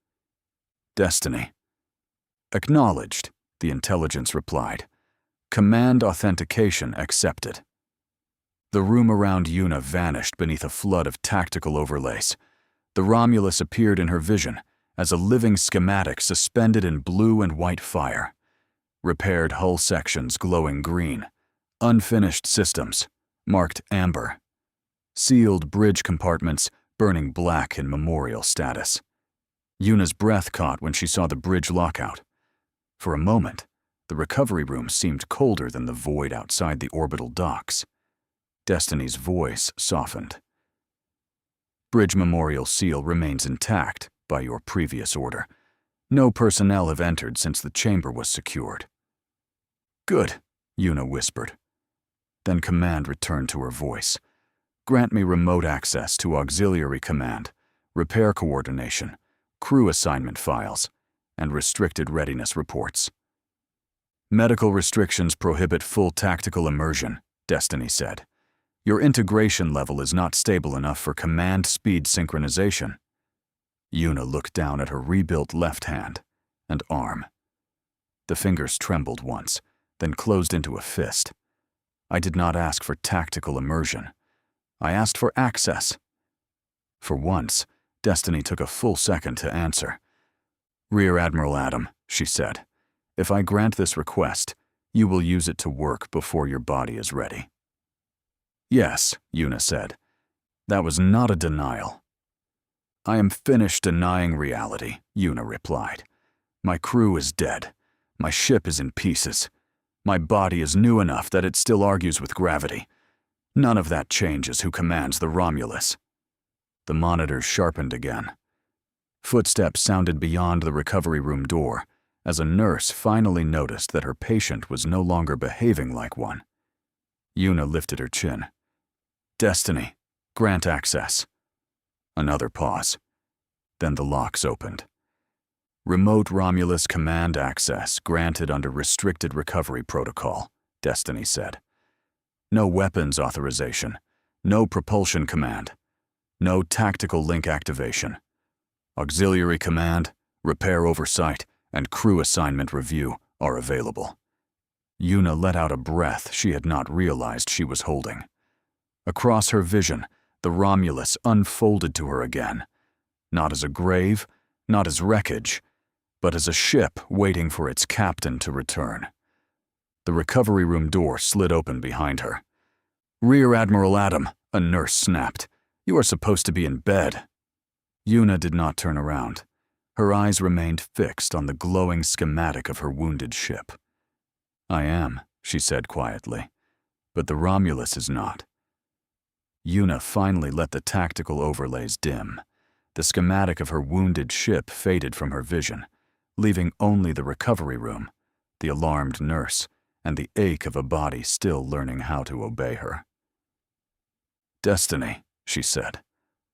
"Destiny." "Acknowledged," the intelligence replied. "Command authentication accepted." The room around Yuna vanished beneath a flood of tactical overlays. The Romulus appeared in her vision as a living schematic suspended in blue and white fire. Repaired hull sections glowing green. Unfinished systems, marked amber. Sealed bridge compartments burning black in memorial status. Yuna's breath caught when she saw the bridge lockout. For a moment, the recovery room seemed colder than the void outside the orbital docks. Destiny's voice softened. "Bridge memorial seal remains intact by your previous order. No personnel have entered since the chamber was secured." "Good," Yuna whispered. Then command returned to her voice. "Grant me remote access to auxiliary command, repair coordination, crew assignment files, and restricted readiness reports." "Medical restrictions prohibit full tactical immersion," Destiny said. "Your integration level is not stable enough for command speed synchronization." Yuna looked down at her rebuilt left hand and arm. The fingers trembled once, then closed into a fist. I did not ask for tactical immersion. I asked for access. For once, Destiny took a full second to answer. "Rear Admiral Adam," she said, "if I grant this request, you will use it to work before your body is ready." "Yes," Yuna said. That was not a denial. "I am finished denying reality," Yuna replied. "My crew is dead. My ship is in pieces. My body is new enough that it still argues with gravity. None of that changes who commands the Romulus." The monitors sharpened again. Footsteps sounded beyond the recovery room door as a nurse finally noticed that her patient was no longer behaving like one. Yuna lifted her chin. "Destiny, grant access." Another pause. Then the locks opened. "Remote Romulus command access granted under restricted recovery protocol," Destiny said. "No weapons authorization, no propulsion command, no tactical link activation. Auxiliary command, repair oversight, and crew assignment review are available." Yuna let out a breath she had not realized she was holding. Across her vision, the Romulus unfolded to her again, not as a grave, not as wreckage, but as a ship waiting for its captain to return. The recovery room door slid open behind her. "Rear Admiral Adam," a nurse snapped. "You are supposed to be in bed." Yuna did not turn around. Her eyes remained fixed on the glowing schematic of her wounded ship. "I am," she said quietly, "but the Romulus is not." Yuna finally let the tactical overlays dim. The schematic of her wounded ship faded from her vision, leaving only the recovery room, the alarmed nurse, and the ache of a body still learning how to obey her. "Destiny," she said,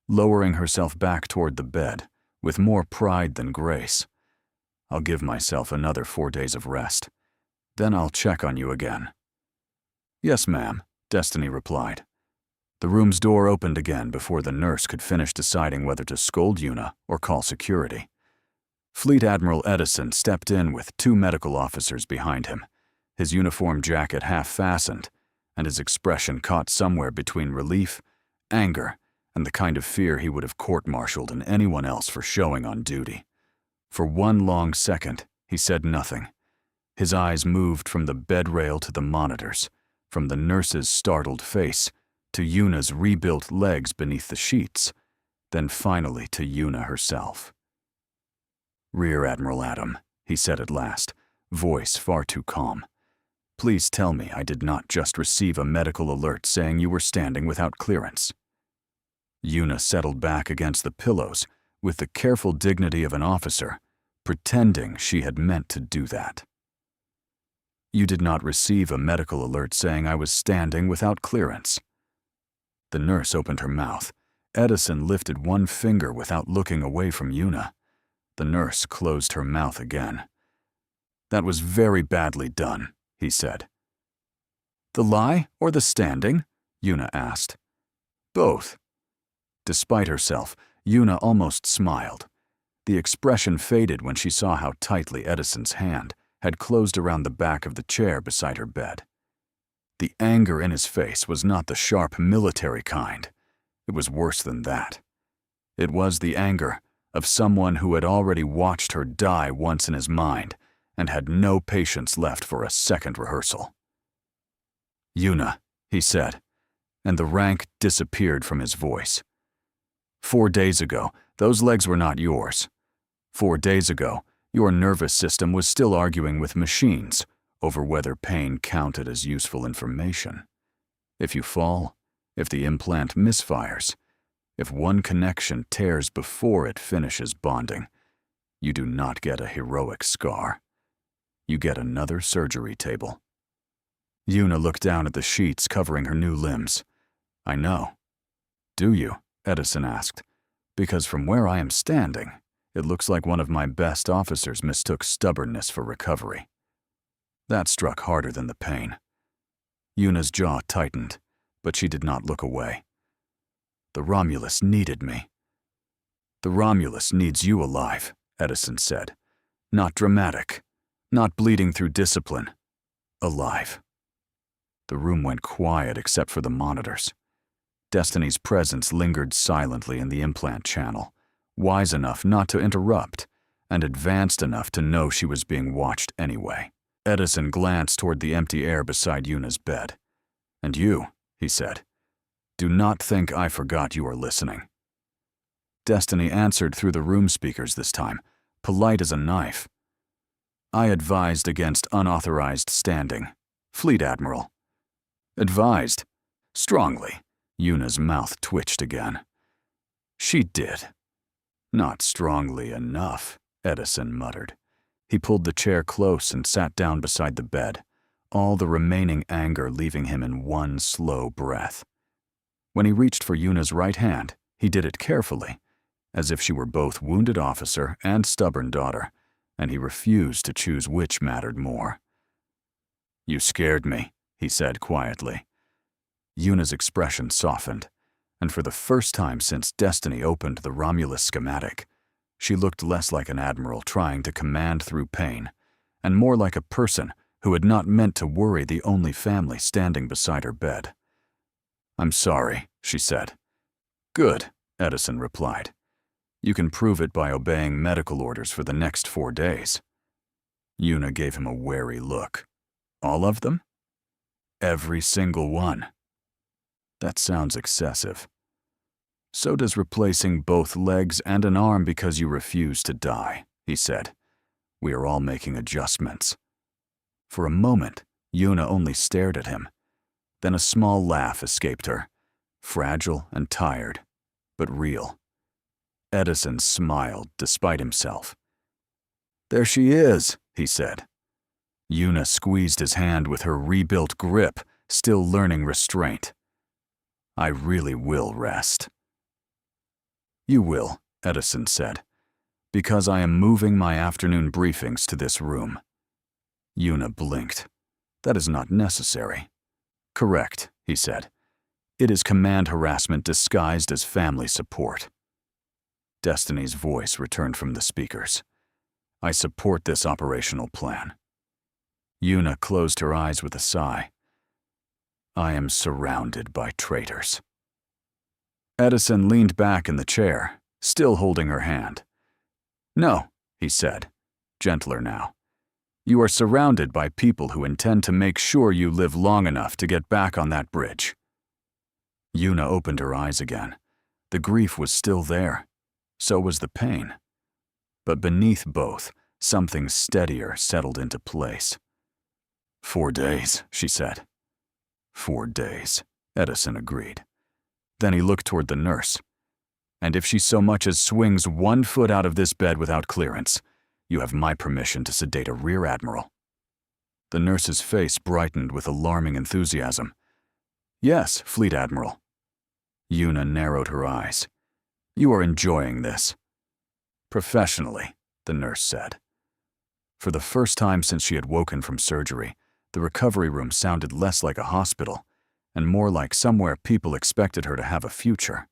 lowering herself back toward the bed, with more pride than grace. "I'll give myself another 4 days of rest. Then I'll check on you again." "Yes, ma'am," Destiny replied. The room's door opened again before the nurse could finish deciding whether to scold Yuna or call security. Fleet Admiral Eddison stepped in with 2 medical officers behind him, his uniform jacket half-fastened, and his expression caught somewhere between relief, anger, and the kind of fear he would have court-martialed in anyone else for showing on duty. For one long second, he said nothing. His eyes moved from the bed rail to the monitors, from the nurse's startled face to Yuna's rebuilt legs beneath the sheets, then finally to Yuna herself. "Rear Admiral Adam," he said at last, voice far too calm. "Please tell me I did not just receive a medical alert saying you were standing without clearance." Yuna settled back against the pillows with the careful dignity of an officer, pretending she had meant to do that. "You did not receive a medical alert saying I was standing without clearance." The nurse opened her mouth. Eddison lifted one finger without looking away from Yuna. The nurse closed her mouth again. "That was very badly done," he said. "The lie or the standing?" Yuna asked. "Both." Despite herself, Yuna almost smiled. The expression faded when she saw how tightly Edison's hand had closed around the back of the chair beside her bed. The anger in his face was not the sharp military kind. It was worse than that. It was the anger of someone who had already watched her die once in his mind and had no patience left for a second rehearsal. "Yuna," he said, and the rank disappeared from his voice. 4 days ago, those legs were not yours. 4 days ago, your nervous system was still arguing with machines over whether pain counted as useful information. If you fall, if the implant misfires, if one connection tears before it finishes bonding, you do not get a heroic scar. You get another surgery table. Yuna looked down at the sheets covering her new limbs. "I know." "Do you?" Eddison asked. "Because from where I am standing, it looks like one of my best officers mistook stubbornness for recovery." That struck harder than the pain. Yuna's jaw tightened, but she did not look away. "The Romulus needed me." "The Romulus needs you alive," Eddison said. "Not dramatic, not bleeding through discipline. Alive." The room went quiet except for the monitors. Destiny's presence lingered silently in the implant channel, wise enough not to interrupt, and advanced enough to know she was being watched anyway. Eddison glanced toward the empty air beside Yuna's bed. "And you," he said, "do not think I forgot you are listening." Destiny answered through the room speakers this time, polite as a knife. "I advised against unauthorized standing. Fleet Admiral." "Advised?" "Strongly." Yuna's mouth twitched again. "She did." "Not strongly enough," Eddison muttered. He pulled the chair close and sat down beside the bed, all the remaining anger leaving him in one slow breath. When he reached for Yuna's right hand, he did it carefully, as if she were both wounded officer and stubborn daughter, and he refused to choose which mattered more. "You scared me," he said quietly. Yuna's expression softened, and for the first time since Destiny opened the Romulus schematic, she looked less like an admiral trying to command through pain, and more like a person who had not meant to worry the only family standing beside her bed. "I'm sorry," she said. "Good," Eddison replied. "You can prove it by obeying medical orders for the next 4 days." Yuna gave him a wary look. "All of them?" "Every single one." "That sounds excessive." "So does replacing both legs and an arm because you refuse to die," he said. "We are all making adjustments." For a moment, Yuna only stared at him. Then a small laugh escaped her, fragile and tired, but real. Eddison smiled despite himself. "There she is," he said. Yuna squeezed his hand with her rebuilt grip, still learning restraint. "I really will rest." "You will," Eddison said, "because I am moving my afternoon briefings to this room." Yuna blinked. "That is not necessary." "Correct," he said. "It is command harassment disguised as family support." Destiny's voice returned from the speakers. "I support this operational plan." Yuna closed her eyes with a sigh. "I am surrounded by traitors." Eddison leaned back in the chair, still holding her hand. "No," he said, gentler now. "You are surrounded by people who intend to make sure you live long enough to get back on that bridge." Yuna opened her eyes again. The grief was still there. So was the pain. But beneath both, something steadier settled into place. 4 days, she said. 4 days, Eddison agreed. Then he looked toward the nurse. "And if she so much as swings 1 foot out of this bed without clearance, you have my permission to sedate a rear admiral." The nurse's face brightened with alarming enthusiasm. "Yes, Fleet Admiral." Yuna narrowed her eyes. "You are enjoying this." "Professionally," the nurse said. For the first time since she had woken from surgery, the recovery room sounded less like a hospital and more like somewhere people expected her to have a future.